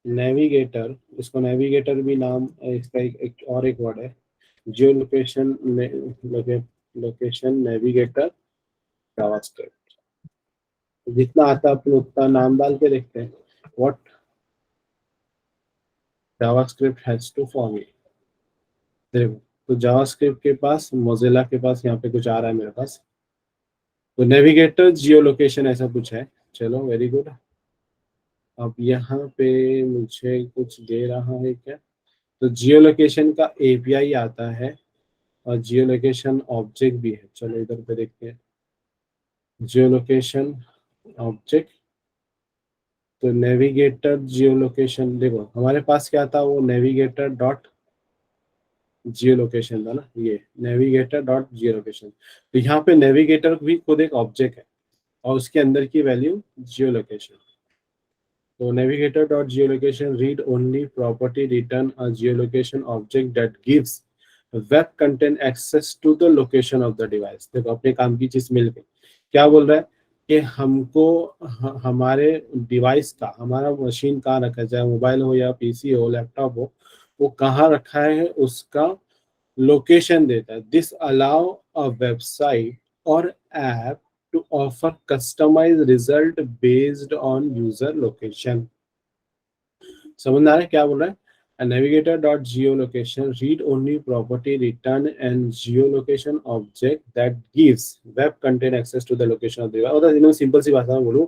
नेविगेटर, इसको नेविगेटर भी नाम, इसका एक और एक वर्ड है, जियो लोकेशन लोकेशन नेविगेटर जावास्क्रिप्ट। जितना आता है अपन उतना नाम डाल के देखते हैं, what JavaScript has to for me. देखो तो जावास्क्रिप्ट के पास, मोजिला के पास यहाँ पे कुछ आ रहा है मेरे पास, तो नेविगेटर जियो लोकेशन ऐसा कुछ है। चलो वेरी गुड। अब यहाँ पे मुझे कुछ दे रहा है क्या, तो जियो लोकेशन का एपीआई आता है और जियो लोकेशन ऑब्जेक्ट भी है। चलो इधर पे देखते हैं, जियो लोकेशन ऑब्जेक्ट। तो नेविगेटर जियो लोकेशन, देखो हमारे पास क्या था, वो नेविगेटर डॉट जियो लोकेशन था ना, ये नेविगेटर डॉट जियो लोकेशन। तो यहाँ पे नेविगेटर भी खुद एक ऑब्जेक्ट है और उसके अंदर की वैल्यू जियो लोकेशन। तो navigator dot geo location read only property return a geo location object that gives web content access to the location of the device. देखो अपने काम की चीज मिल गई। क्या बोल रहा है कि हमको हमारे डिवाइस का, हमारा मशीन कहाँ रखा है, चाहे मोबाइल हो या पीसी हो लैपटॉप हो, वो कहाँ रखा है उसका लोकेशन देता है। दिस अलाउ अ वेबसाइट और app to offer customize result based on user location. समझ में आ रहा है क्या बोल रहा है, a navigator dot geolocation read only property return and geolocation object that gives web content access to the location of the device। मतलब इन्होंने सिंपल सी भाषा में बोलूँ,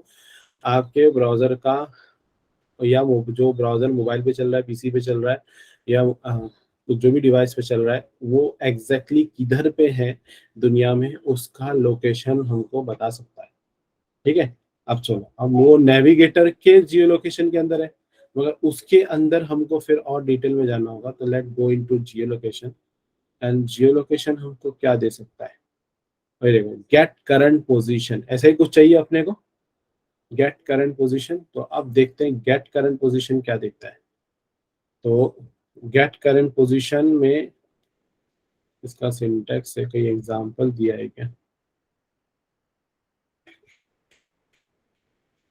आपके ब्राउजर का या जो ब्राउजर मोबाइल पे चल रहा है, पीसी पे चल रहा है, या तो जो भी डिवाइस पे चल रहा है वो एग्जैक्टली किधर पे है दुनिया में उसका लोकेशन हमको बता सकता है। ठीक है, अब चलो, अब वो नेविगेटर के जियो लोकेशन के अंदर है, मगर उसके अंदर हमको फिर और डिटेल में जानना होगा। तो let go into geo location, and geo location हमको क्या दे सकता है, very good, get current position, ऐसा ही कुछ चाहिए अपने को, गेट करंट पोजीशन। तो अब देखते हैं गेट करंट पोजीशन क्या देखता है। तो गेट करंट पोजीशन में इसका सिंटैक्स है, कोई एग्जांपल दिया है क्या,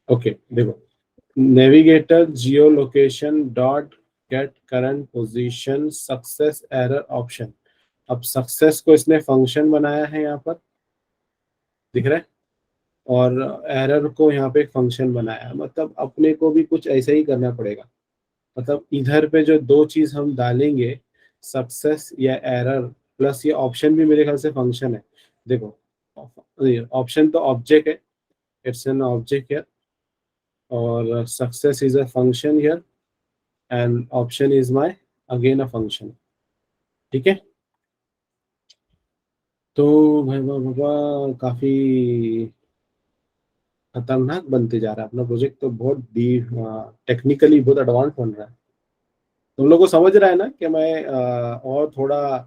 ओके देखो, नेविगेटर जियो location dot gate current position success error option. अब सक्सेस को इसने फंक्शन बनाया है यहाँ पर, दिख रहा है, और एरर को यहाँ पे फंक्शन बनाया है। मतलब अपने को भी कुछ ऐसा ही करना पड़ेगा। मतलब इधर पे जो दो चीज हम डालेंगे, सक्सेस या एरर, प्लस ये ऑप्शन भी मेरे ख्याल से फंक्शन है। देखो ऑप्शन तो ऑब्जेक्ट है, it's an object here, और success is a function here, and option is my again a function. ठीक है, तो भाई बाबा काफी खतरनाक बनते जा रहा है अपना प्रोजेक्ट, तो बहुत डीप टेक्निकली बहुत एडवांस बन रहा है। तुम लोग को समझ रहा है ना कि मैं और थोड़ा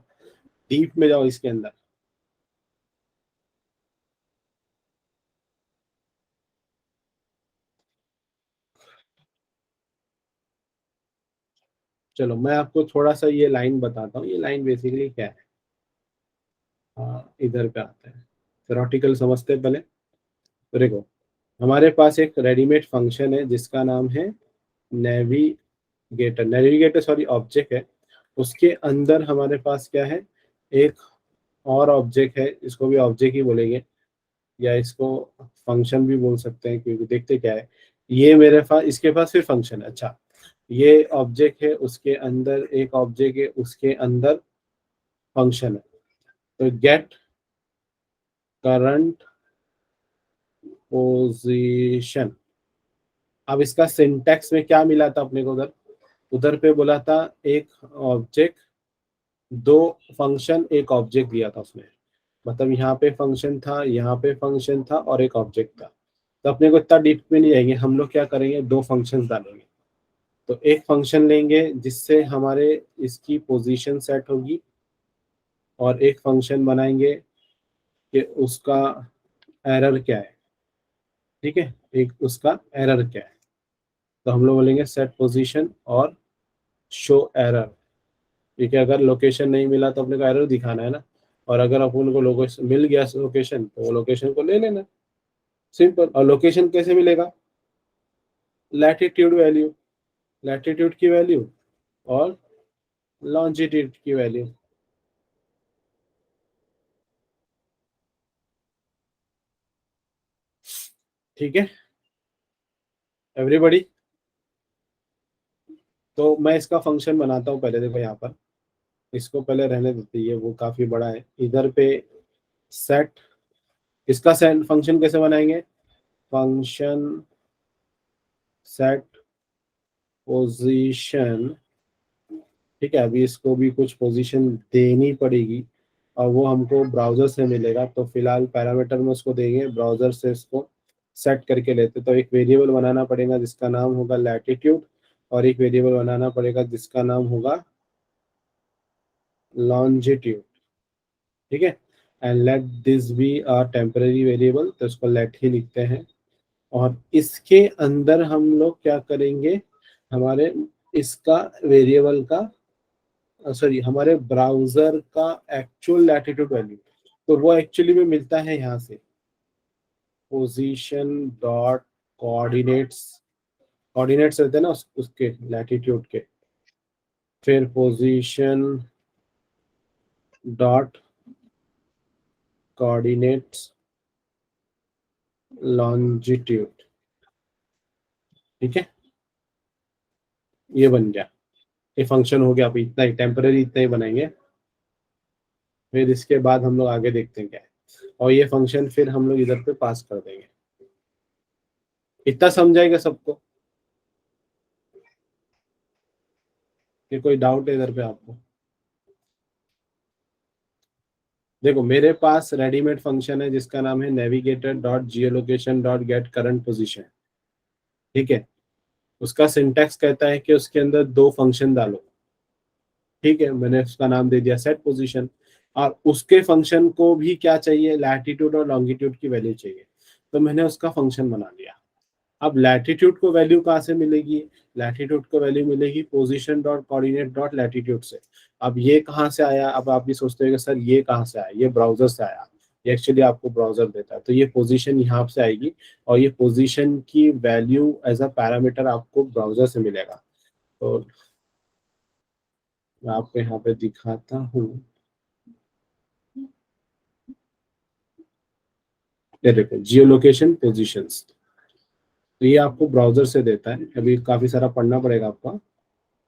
डीप में जाऊँ इसके अंदर? चलो मैं आपको थोड़ा सा ये लाइन बताता हूँ। ये लाइन बेसिकली क्या है, इधर पे आता है, थ्योरेटिकल समझते हैं पहले। तो देखो, हमारे पास एक रेडीमेड फंक्शन है जिसका नाम है नेविगेटर, नेविगेटर सॉरी ऑब्जेक्ट है। उसके अंदर हमारे पास क्या है, एक और ऑब्जेक्ट है, इसको भी ऑब्जेक्ट ही बोलेंगे या इसको फंक्शन भी बोल सकते हैं, क्योंकि देखते क्या है, ये मेरे पास, इसके पास फिर फंक्शन है। अच्छा, ये ऑब्जेक्ट है, उसके अंदर एक ऑब्जेक्ट है, उसके अंदर फंक्शन है। तो गेट करंट पोजीशन। अब इसका सिंटैक्स में क्या मिला था अपने को, उधर उधर पे बोला था एक ऑब्जेक्ट दो फंक्शन एक ऑब्जेक्ट दिया था उसने, मतलब यहाँ पे फंक्शन था, यहाँ पे फंक्शन था और एक ऑब्जेक्ट था। तो अपने को इतना डीप में नहीं जाएंगे, हम लोग क्या करेंगे, दो फंक्शंस डालेंगे। तो एक फंक्शन लेंगे जिससे हमारे इसकी पोजीशन सेट होगी, और एक फंक्शन बनाएंगे कि उसका एरर क्या है। ठीक है, एक उसका एरर क्या है, तो हम लोग बोलेंगे सेट पोजीशन और शो एरर। ठीक है, अगर लोकेशन नहीं मिला तो अपने को एरर दिखाना है ना, और अगर अपन को लोकेशन मिल गया लोकेशन, तो वो लोकेशन को ले लेना, सिंपल। और लोकेशन कैसे मिलेगा, लैटिट्यूड वैल्यू, लैटिट्यूड की वैल्यू और लॉन्जिट्यूड की वैल्यू। ठीक है एवरीबॉडी, तो मैं इसका फंक्शन बनाता हूँ पहले। देखो यहाँ पर, इसको पहले रहने देते, ये वो काफी बड़ा है। इधर पे सेट, इसका सेट फंक्शन कैसे बनाएंगे, फंक्शन सेट पोजीशन। ठीक है, अभी इसको भी कुछ पोजीशन देनी पड़ेगी, और वो हमको ब्राउजर से मिलेगा। तो फिलहाल पैरामीटर में उसको देंगे, ब्राउजर से इसको सेट करके लेते। तो एक वेरिएबल बनाना पड़ेगा जिसका नाम होगा लैटिट्यूड, और एक वेरिएबल बनाना पड़ेगा जिसका नाम होगा लॉन्जिट्यूड। ठीक है, and let this be a temporary variable, तो इसको लेट ही लिखते हैं। और इसके अंदर हम लोग क्या करेंगे, हमारे इसका वेरिएबल का, सॉरी, हमारे ब्राउजर का एक्चुअल लैटिट्यूड वैल्यू, तो वो एक्चुअली में मिलता है यहाँ से, पोजीशन डॉट कोऑर्डिनेट्स, कोऑर्डिनेट्स रहते हैं ना उसके लैटिट्यूड के, फिर पोजीशन डॉट कोऑर्डिनेट्स लॉन्जिट्यूड। ठीक है, ये बन गया, ये फंक्शन हो गया। अभी इतना ही टेम्पररी, इतना ही बनाएंगे, फिर इसके बाद हम लोग आगे देखते हैं क्या है। और ये फंक्शन फिर हम लोग इधर पे पास कर देंगे। इतना समझाएगा सबको, कि कोई डाउट है इधर पे आपको? देखो, मेरे पास रेडीमेड फंक्शन है जिसका नाम है navigator dot geolocation dot gate current position. ठीक है, उसका सिंटैक्स कहता है कि उसके अंदर दो फंक्शन डालो। ठीक है, मैंने उसका नाम दे दिया सेट पोजीशन, और उसके फंक्शन को भी क्या चाहिए, लैटिट्यूड और लॉन्गिट्यूड की वैल्यू चाहिए। तो मैंने उसका फंक्शन बना लिया। अब लैटिट्यूड को वैल्यू कहाँ से मिलेगी, लैटिट्यूड को वैल्यू मिलेगी position dot coordinate dot latitude से। अब ये कहाँ से आया, अब आप भी सोचते हो कि सर ये कहाँ से आया, ये ब्राउजर से आया। ये एक्चुअली आपको ब्राउजर देता है, तो ये पोजीशन यहाँ से आएगी, और ये पोजीशन की वैल्यू एज अ पैरामीटर आपको ब्राउजर से मिलेगा। तो मैं आपको यहाँ पे दिखाता हूँ, ये देखो जियो लोकेशन पोजिशंस, तो ये आपको ब्राउजर से देता है। अभी काफी सारा पढ़ना पड़ेगा आपको,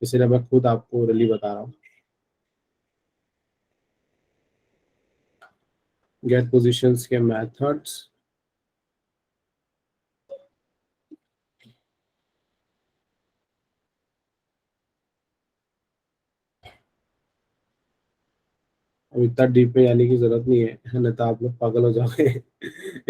इसलिए मैं खुद आपको रियली बता रहा हूँ। गेट पोजीशंस के मेथड्स, अब इतना डीप में जाने की जरूरत नहीं है ना, तो आप लोग पागल हो जाओगे।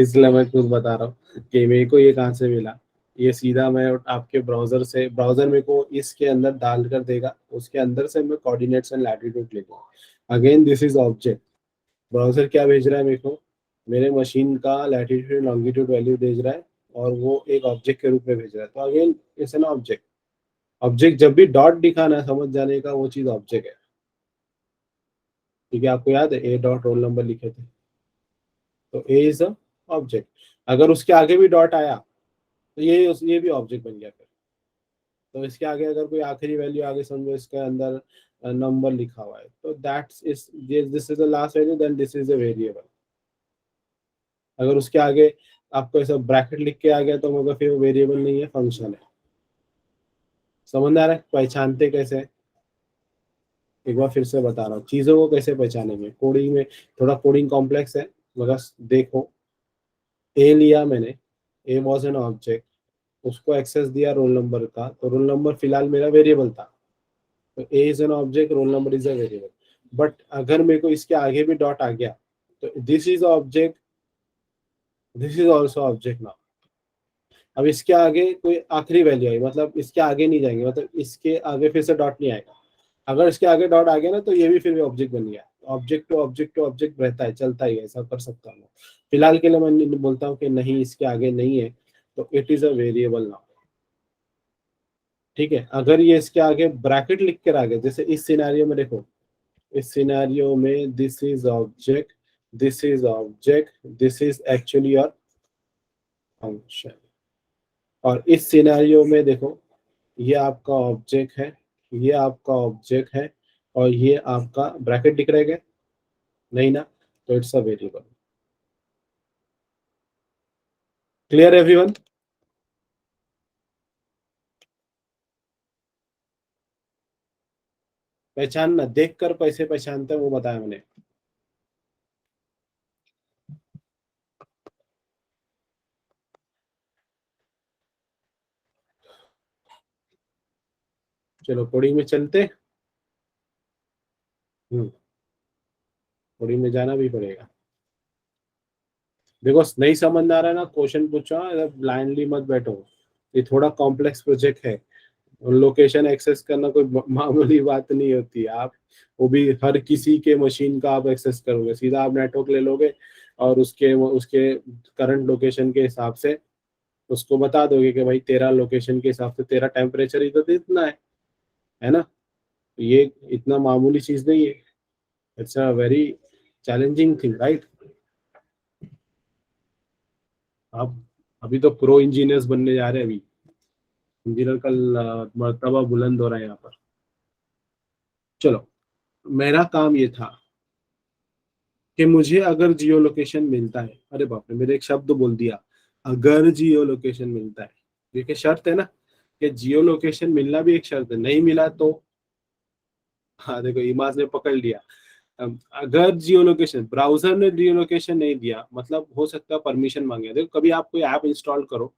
इसलिए मैं खुद बता रहा हूँ कि मेरे को ये कहाँ से मिला। ये सीधा मैं आपके ब्राउजर से, ब्राउजर मेरे को इसके अंदर डाल कर देगा, उसके अंदर से मैं कोऑर्डिनेट्स एंड लैटिट्यूड लिखूंगा। Again this is object. Browser क्या भेज रहा है मेरे को, मेरे मशीन का लैटिट्यूड लॉन्गिट्यूड वैल्यू भेज रहा है, और वो एक ऑब्जेक्ट के रूप में भेज रहा है। तो again it's an object. Object जब भी डॉट दिखाना समझ जाने का, वो चीज ऑब्जेक्ट है। ठीक है, आपको याद है ए डॉट रोल नंबर लिखे थे, तो ए इज अ ऑब्जेक्ट। अगर उसके आगे भी डॉट आया तो ये भी ऑब्जेक्ट बन गया फिर। तो इसके आगे अगर कोई आखिरी वैल्यू आगे समझो इसके अंदर नंबर लिखा हुआ है, तो that's is this is the last value, then this is a variable. अगर उसके आगे आपको ऐसा ब्रैकेट लिख के आ गया तो मगर फिर वो वेरिएबल नहीं है, फंक्शन है। समझ आ रहा है पहचानते कैसे हैं? एक बार फिर से बता रहा हूँ चीजों को कैसे पहचानेंगे। कोडिंग में थोड़ा कोडिंग कॉम्प्लेक्स है, मगर देखो, ए लिया मैंने, ए वॉज एन ऑब्जेक्ट, उसको एक्सेस दिया रोल नंबर का, तो रोल नंबर फिलहाल मेरा वेरिएबल था, तो A is an object, roll number is a variable. But अगर मेरे को इसके आगे भी डॉट आ गया तो this is object, this is also object now. अब इसके आगे कोई आखिरी वैल्यू आई, मतलब इसके आगे नहीं जाएंगे, मतलब इसके आगे फिर से डॉट नहीं आएगा। अगर इसके आगे डॉट आ गया ना, तो ये भी फिर ऑब्जेक्ट बन गया। Object to object to object रहता है, चलता ही है, ऐसा कर सकता हूँ। फिलहाल के लिए मैं बोलता हूँ कि नहीं, इसके आगे नहीं है, तो it is a variable now. ठीक है, अगर ये इसके आगे ब्रैकेट लिख कर आ गया, जैसे इस सिनेरियो में देखो, इस सिनेरियो में this is object, this is object, this is actually your function. और इस सिनेरियो में देखो, ये आपका ऑब्जेक्ट है, ये आपका ऑब्जेक्ट है, और ये आपका ब्रैकेट दिख रहेगा नहीं ना, तो it's a variable. Clear everyone? पहचानना, देख कर पैसे पहचानते हैं, वो बताया मैंने। चलो कोडिंग में चलते। कोडिंग में जाना भी पड़ेगा। देखो नहीं समझ आ रहा है ना, क्वेश्चन पूछो, ब्लाइंडली मत बैठो। ये थोड़ा कॉम्प्लेक्स प्रोजेक्ट है, लोकेशन एक्सेस करना कोई मामूली बात नहीं होती। आप वो भी हर किसी के मशीन का आप एक्सेस करोगे, सीधा आप नेटवर्क ले लोगे और उसके उसके करंट लोकेशन के हिसाब से उसको बता दोगे कि भाई तेरा लोकेशन के हिसाब से तेरा टेम्परेचर इधर इतना है ना। ये इतना मामूली चीज नहीं है, it's a very challenging thing, right? आप अभी तो प्रो इंजीनियर्स बनने जा रहे हैं। अभी इंजीनियर का मर्तबा बुलंद हो रहा है यहाँ पर। चलो, मेरा काम ये था कि मुझे अगर जियो लोकेशन मिलता है, अरे बाप रे, मैंने एक शब्द बोल दिया, अगर जियो लोकेशन मिलता है। देखिए शर्त है ना, कि जियो लोकेशन मिलना भी एक शर्त है, नहीं मिला तो, हाँ देखो इमाज ने पकड़ लिया। अगर जियो लोकेशन, ब्राउजर ने जियो लोकेशन नहीं दिया, मतलब हो सकता है परमिशन मांगे। देखो कभी आप कोई ऐप इंस्टॉल करो,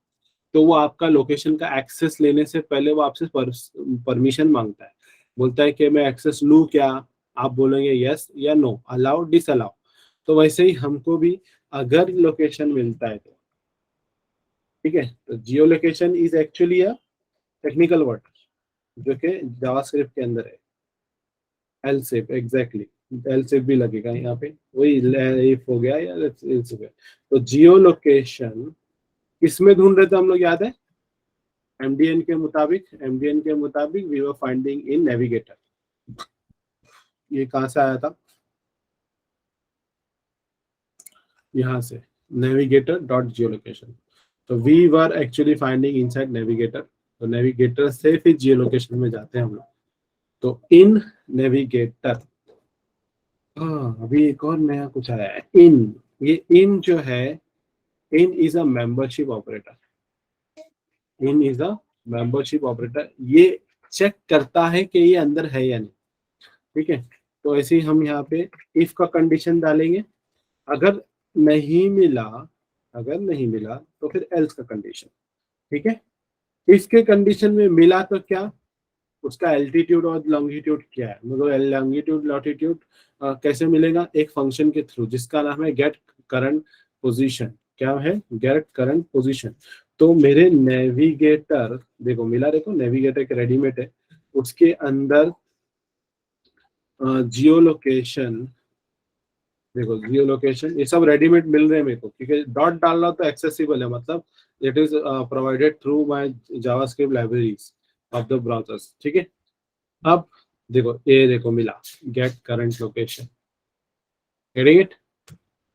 तो वो आपका लोकेशन का एक्सेस लेने से पहले वो आपसे परमिशन मांगता है, बोलता है कि मैं एक्सेस लूँ क्या। आप बोलेंगे यस या नो, अलाउ डिस अलाउ। तो वैसे ही हमको भी अगर लोकेशन मिलता है तो, ठीक है, तो जियो location is actually a technical word जो कि जावास्क्रिप्ट के अंदर है। L safe, exactly, L safe भी लगेगा यहाँ पे, वही इफ हो गया या else हो गया। तो जियो लोकेशन किसमें ढूंढ रहे थे हम लोग, याद है? एमडीएन के मुताबिक we were finding in navigator. ये कहाँ से आया था? यहाँ से, नेविगेटर डॉट जियो लोकेशन। तो we were actually finding inside navigator, तो नेविगेटर से फिर जियो लोकेशन में जाते हैं हम लोग। तो इन नेविगेटर, हाँ अभी एक और नया कुछ आया है, इन। ये इन जो है, in is a membership operator. In is a membership operator, ये चेक करता है कि ये अंदर है या नहीं। ठीक है, तो ऐसे ही हम यहाँ पे इफ का कंडीशन डालेंगे। अगर नहीं मिला, अगर नहीं मिला तो फिर एल्स का कंडीशन। ठीक है, इसके कंडीशन में मिला तो क्या, उसका एल्टीट्यूड और लॉन्गिट्यूड क्या है, मतलब लॉन्गिट्यूड लॉटिट्यूड कैसे मिलेगा, एक फंक्शन के थ्रू जिसका नाम है गेट करंट पोजीशन। क्या है, गेट करंट पोजीशन। तो मेरे नेविगेटर, देखो मिला, देखो नेविगेटर के रेडीमेड है, उसके अंदर जियो लोकेशन, देखो जियो लोकेशन, ये सब रेडीमेड मिल रहे हैं मेरे को, क्योंकि डॉट डालना तो एक्सेसिबल है, मतलब it is provided through my JavaScript libraries of the browsers, ठीक है। अब देखो, ये देखो मिला, get current location, getting it,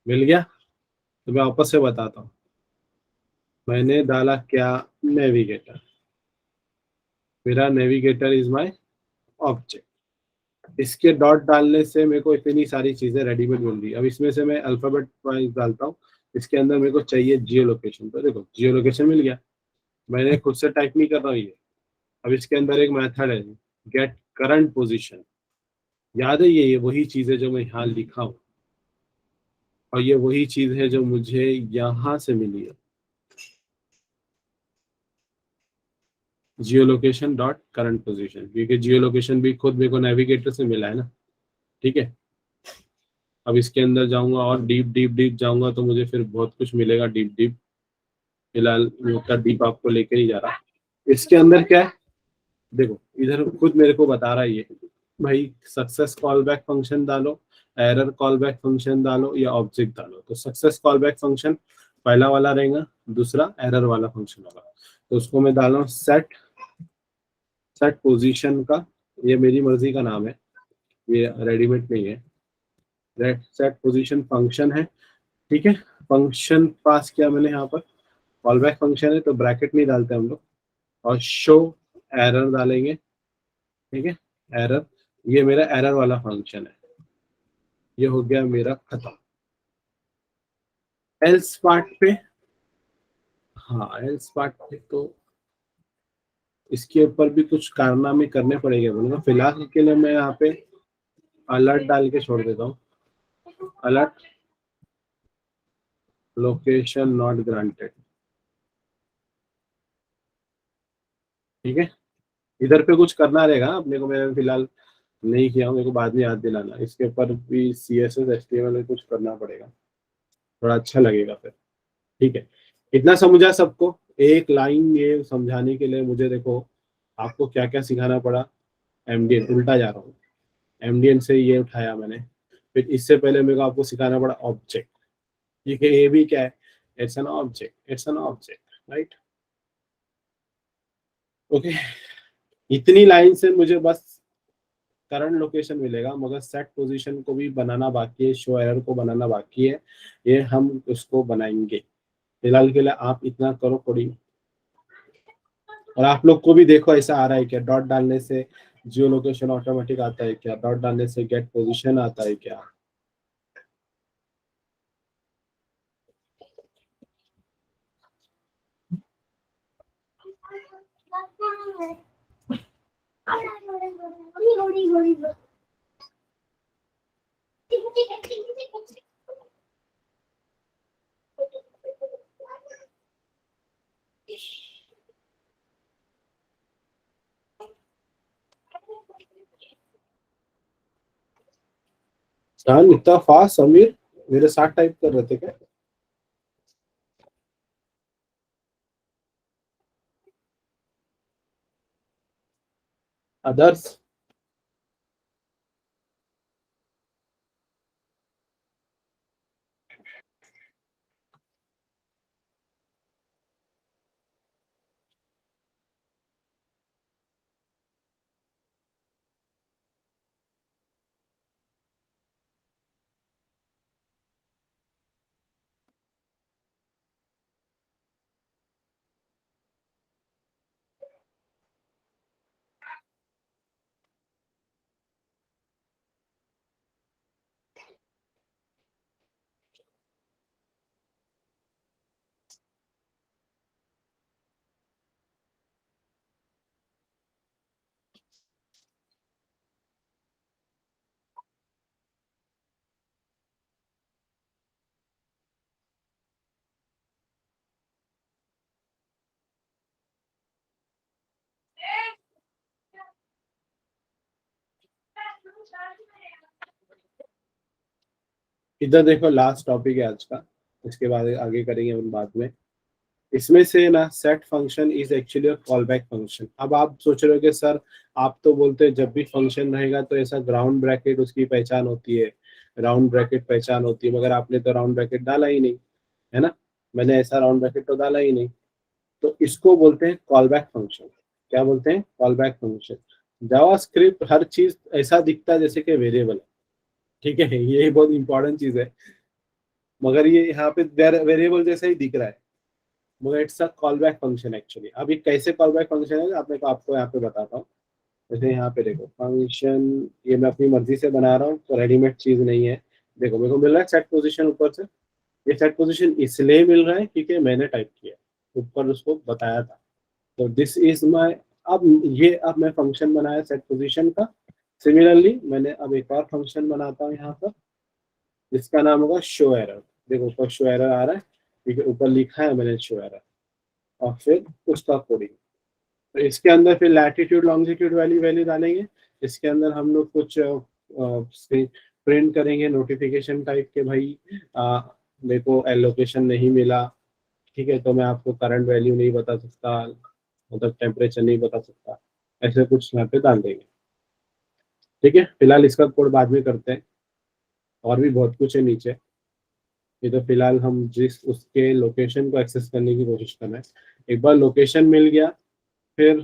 मिल गया। तो मैं वापस से बताता हूँ, मैंने डाला क्या, नेविगेटर, मेरा नेविगेटर इज माय ऑब्जेक्ट। इसके डॉट डालने से मेरे को इतनी सारी चीजें रेडीमेड मिल रही है। अब इसमें से मैं अल्फाबेट वाइज डालता हूँ, इसके अंदर मेरे को चाहिए जियो लोकेशन, तो देखो जियो लोकेशन मिल गया। मैंने खुद से टाइप नहीं कर रहा हूँ ये। अब इसके अंदर एक मेथड है, गेट करंट पोजीशन, याद है ये वही चीज है जो मैं यहाँ लिखा हूँ, और ये वही चीज है जो मुझे यहाँ से मिली है, जियो लोकेशन डॉट करंट पोजीशन, क्योंकि जियो लोकेशन भी खुद मेरे को नेविगेटर से मिला है ना, ठीक है। अब इसके अंदर जाऊंगा और डीप डीप डीप जाऊंगा तो मुझे फिर बहुत कुछ मिलेगा डीप डीप, फिलहाल मैं उतना डीप आपको लेकर नहीं जा रहा। इसके अंदर क्या है, देखो इधर खुद मेरे को बता रहा है ये, भाई सक्सेस कॉल बैक फंक्शन डालो, एरर कॉल बैक फंक्शन डालो या ऑब्जेक्ट डालो। तो सक्सेस कॉल बैक फंक्शन पहला वाला रहेगा, दूसरा एरर वाला फंक्शन होगा। तो उसको मैं डाल रहा हूँ सेट, सेट पोजीशन का, ये मेरी मर्जी का नाम है, ये रेडीमेड नहीं है, सेट पोजीशन फंक्शन है, ठीक है। फंक्शन पास किया मैंने यहाँ पर, कॉल बैक फंक्शन है तो ब्रैकेट नहीं डालते हम लोग, और शो एरर डालेंगे, ठीक है, एरर, ये मेरा एरर वाला फंक्शन है, ये हो गया मेरा खत्म। एल्स पार्ट पे, हाँ एल्स पार्ट पे तो इसके ऊपर भी कुछ कारनामे करने पड़ेंगे बोलूंगा। फिलहाल के लिए मैं यहाँ पे अलर्ट डाल के छोड़ देता हूँ, अलर्ट लोकेशन नॉट ग्रांटेड, ठीक है। इधर पे कुछ करना रहेगा अपने को, मैं फिलहाल नहीं किया हूँ, मेरे को बाद में याद दिलाना, इसके ऊपर भी C S S H T M L कुछ करना पड़ेगा, थोड़ा अच्छा लगेगा फिर, ठीक है। इतना समझा सबको, एक लाइन ये समझाने के लिए मुझे देखो आपको क्या क्या सिखाना पड़ा। एमडीएन, उल्टा जा रहा हूँ, एमडीएन से ये उठाया मैंने, फिर इससे पहले मेरे को आपको सिखाना पड़ा ऑब्जेक्ट, ठीक है। ये भी क्या है, it's an object, it's an object, right, okay. इतनी लाइन से मुझे बस करंट लोकेशन मिलेगा, मगर सेट पोजीशन को भी बनाना बाकी है, शो एरर को बनाना बाकी है, ये हम उसको बनाएंगे। फिलहाल के लिए आप इतना करो कोडिंग, और आप लोग को भी देखो ऐसा आ रहा है क्या, डॉट डालने से जियो लोकेशन ऑटोमेटिक आता है क्या, डॉट डालने से गेट पोजीशन आता है क्या। जान इतना फास्ट समीर, मेरे साथ टाइप कर रहे थे क्या। अदर्स, इधर देखो लास्ट टॉपिक है आज का, इसके बाद आगे करेंगे हम बाद में। इसमें से ना set function is actually call back function. अब आप सोच रहे हो कि सर आप तो बोलते हैं जब भी फंक्शन रहेगा तो ऐसा ग्राउंड ब्रैकेट उसकी पहचान होती है, राउंड ब्रैकेट पहचान होती है, मगर आपने तो राउंड ब्रैकेट डाला ही नहीं, है ना। मैंने ऐसा राउंड ब्रैकेट तो डाला ही नहीं, तो इसको बोलते हैं कॉल बैक फंक्शन। क्या बोलते हैं? Call back function. जावास्क्रिप्ट हर चीज ऐसा दिखता है जैसे कि वेरिएबल है, ठीक है, ये बहुत इंपॉर्टेंट चीज है, मगर ये यहाँ पे वेरिएबल जैसा ही दिख रहा है, मगर it's a call back function actually. अब ये कैसे कॉल बैक फंक्शन है आपको यहाँ पे बताता हूँ। जैसे यहाँ पे देखो फंक्शन, ये मैं अपनी मर्जी से बना रहा हूँ, तो रेडीमेड चीज नहीं है। देखो मेरे को मिल रहा है सेट पोजीशन ऊपर से, ये सेट पोजीशन इसलिए मिल रहा है क्योंकि मैंने टाइप किया, ऊपर उसको बताया था। तो दिस इज माय, अब मैं फंक्शन बनाया सेट पोजीशन का। सिमिलरली मैंने अब एक और फंक्शन बनाता हूँ यहाँ पर, जिसका नाम होगा शो एरर। देखो ऊपर शो एरर आ रहा है क्योंकि ऊपर लिखा है मैंने शो एरर, और फिर उसका कोडिंग। तो इसके अंदर फिर लैटिट्यूड लॉन्गिट्यूड वैल्यू वैल्यू डालेंगे। इसके अंदर हम लोग कुछ प्रिंट करेंगे नोटिफिकेशन टाइप के, भाई मेरे को एलोकेशन नहीं मिला, ठीक है, तो मैं आपको करंट वैल्यू नहीं बता सकता, मतलब टेम्परेचर नहीं बता सकता, ऐसे कुछ यहाँ पे डाल देंगे। ठीक है, फिलहाल इसका कोड बाद में करते हैं, और भी बहुत कुछ है नीचे। ये तो फिलहाल हम जिस उसके लोकेशन को एक्सेस करने की कोशिश कर रहे हैं। एक बार लोकेशन मिल गया, फिर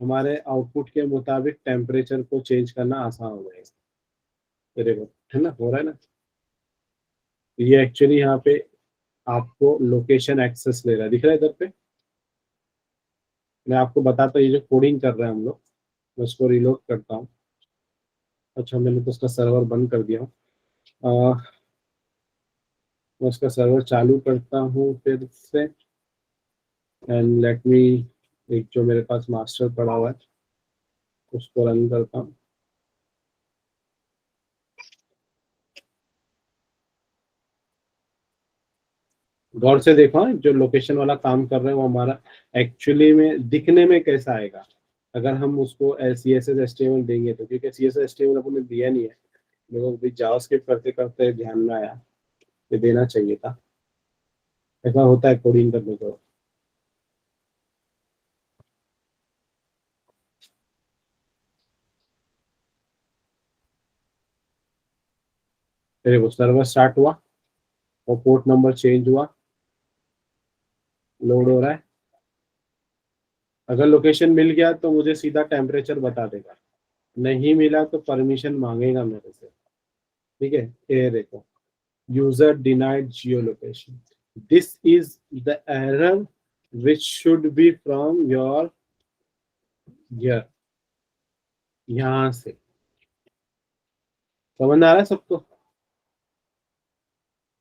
हमारे आउटपुट के मुताबिक टेम्परेचर को चेंज करना आसान हो जाएगा। तेरे को है ना, हो रहा है ना। ये एक्चुअली यहाँ पे आपको लोकेशन एक्सेस ले रहा है, दिख रहा है इधर पे। मैं आपको बताता हूँ, ये जो कोडिंग कर रहे हैं हम लोग, मैं उसको रिलोड करता हूँ। अच्छा, मैंने तो उसका सर्वर बंद कर दिया हूँ। मैं उसका सर्वर चालू करता हूँ फिर से, एंड लेट मी, एक जो मेरे पास मास्टर पड़ा हुआ है उसको रन करता हूँ। गौर से देखो, जो लोकेशन वाला काम कर रहे हैं वो हमारा एक्चुअली में दिखने में कैसा आएगा अगर हम उसको CSS HTML देंगे तो, क्योंकि CSS HTML अपने दिया नहीं है। लोगों को भी जावास्क्रिप्ट करते करते ध्यान में आया ये देना चाहिए था। ऐसा होता है कोडिंग करने को। फिर वो सर्वर स्टार्ट हुआ और पोर्ट नंबर चेंज हुआ, लोड हो रहा है। अगर लोकेशन मिल गया तो मुझे सीधा टेम्परेचर बता देगा, नहीं मिला तो परमिशन मांगेगा मेरे से। ठीक है, ये देखो, user denied Jio location, this is the error which should be from your year. यहाँ से समझ आ रहा है सबको?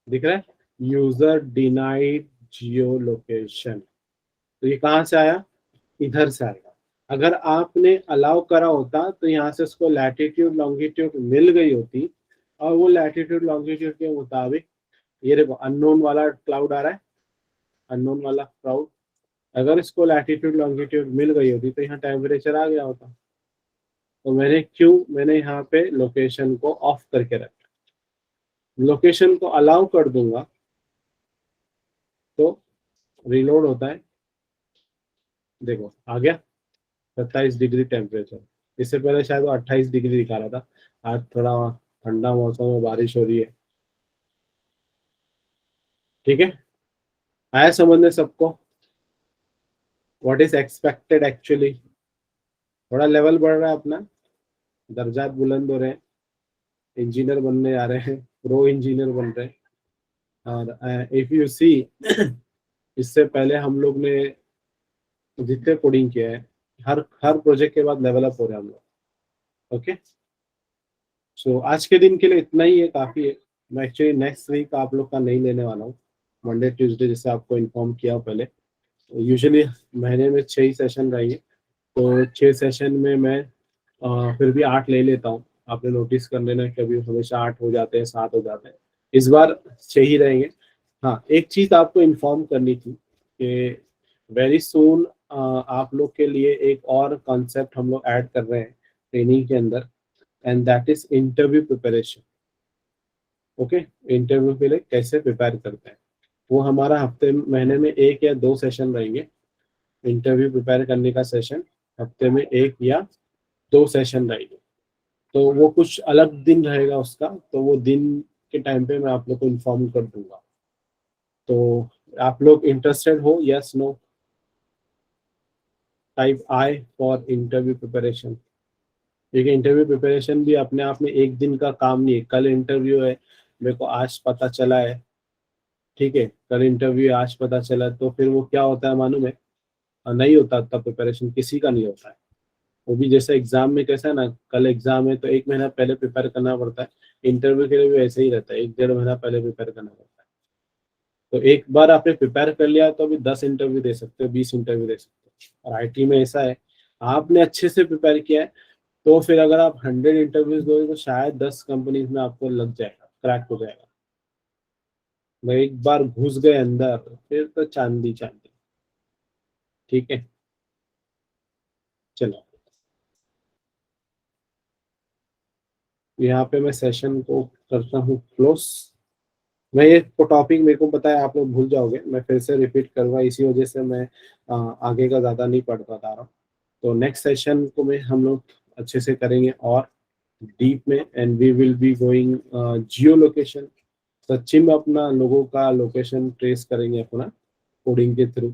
दिख रहा है, यूजर डिनाइड जियो लोकेशन। तो ये कहाँ से आया? इधर से आएगा। अगर आपने अलाउ करा होता तो यहाँ से उसको लैटिट्यूड लॉन्गिट्यूड मिल गई होती, और वो लैटिट्यूड लॉन्गिट्यूड के मुताबिक, ये देखो अननोन वाला क्लाउड आ रहा है, अननोन वाला क्लाउड, अगर इसको लैटिट्यूड लॉन्गिट्यूड मिल गई होती तो यहाँ टेम्परेचर आ गया होता। तो मैंने यहाँ पे लोकेशन को ऑफ करके रखा। लोकेशन को अलाउ कर दूंगा तो रिलोड होता है, देखो आ गया 27 डिग्री टेम्परेचर। इससे पहले शायद वो 28 डिग्री दिखा रहा था। आज थोड़ा ठंडा मौसम है, बारिश हो रही है। ठीक है, आया समझ में सबको? What is expected actually. थोड़ा लेवल बढ़ रहा है अपना, दर्जात बुलंद हो रहे हैं, इंजीनियर बनने जा रहे हैं, प्रो इंजीनियर बन रहे हैं। और इफ यू सी इससे पहले हम लोग ने जितने कोडिंग किया है, हर हर प्रोजेक्ट के बाद लेवल अप हो रहे हैं हम लोग। ओके, सो आज के दिन के लिए इतना ही है, काफी है। मैं एक्चुअली नेक्स्ट वीक आप लोग का नहीं लेने वाला हूँ, मंडे ट्यूसडे, जैसे आपको इन्फॉर्म किया पहले। यूजुअली महीने में 6 ही सेशन रहेंगे, तो 6 सेशन में मैं फिर भी 8 ले लेता हूँ। आपने नोटिस कर लेना, कभी हमेशा 8 हो जाते हैं, 7 हो जाते हैं, इस बार 6 ही रहेंगे। हाँ, एक चीज़ आपको इन्फॉर्म करनी थी कि वेरी सून आप लोग के लिए एक और कॉन्सेप्ट हम लोग ऐड कर रहे हैं ट्रेनिंग के अंदर। And that is interview preparation. Okay, interview के लिए कैसे प्रिपेयर करते हैं, वो हमारा हफ्ते महीने में 1 या 2 सेशन रहेंगे। इंटरव्यू प्रिपेयर करने का सेशन हफ्ते में 1 या 2 सेशन रहेंगे। तो वो कुछ अलग दिन रहेगा उसका, तो वो दिन के टाइम पे मैं आप लोग को इन्फॉर्म कर दूंगा। तो आप लोग इंटरेस्टेड हो? Yes, no? Type I for interview preparation. देखिए, इंटरव्यू प्रिपरेशन भी अपने आप में एक दिन का काम नहीं है। कल इंटरव्यू है, मेरे को आज पता चला है, ठीक है, कल इंटरव्यू आज पता चला, तो फिर वो क्या होता है मालूम है, नहीं होता तब प्रिपरेशन किसी का नहीं होता है। वो भी जैसे एग्जाम में कैसा है ना, कल एग्जाम है तो 1 महीना पहले प्रिपेयर करना पड़ता है, इंटरव्यू के लिए भी ऐसे ही रहता है, 1-1.5 महीना पहले प्रिपेयर करना पड़ता है। तो एक बार आपने प्रिपेयर कर लिया तो अभी 10 इंटरव्यू दे सकते हो, 20 इंटरव्यू दे सकते हो। और आईटी में ऐसा है, आपने अच्छे से प्रिपेयर किया है तो फिर अगर आप 100 इंटरव्यूज दोगे तो शायद 10 कंपनीज में आपको लग जाएगा, क्रैक हो जाएगा। मैं एक बार घुस गए अंदर फिर तो चांदी चांदी। ठीक है, चलो यहाँ पे मैं सेशन को करता हूँ क्लोज। मैं ये टॉपिक मेरे को पता है आप लोग भूल जाओगे, मैं फिर से रिपीट करूँगा, इसी वजह से मैं आगे का ज़्यादा नहीं पढ़ पा रहा हूँ। तो नेक्स्ट सेशन को में हम लोग अच्छे से करेंगे और डीप में, and we will be going geo location. सच्ची में अपना लोगों का लोकेशन ट्रेस करेंगे अपना कोडिंग के थ्रू।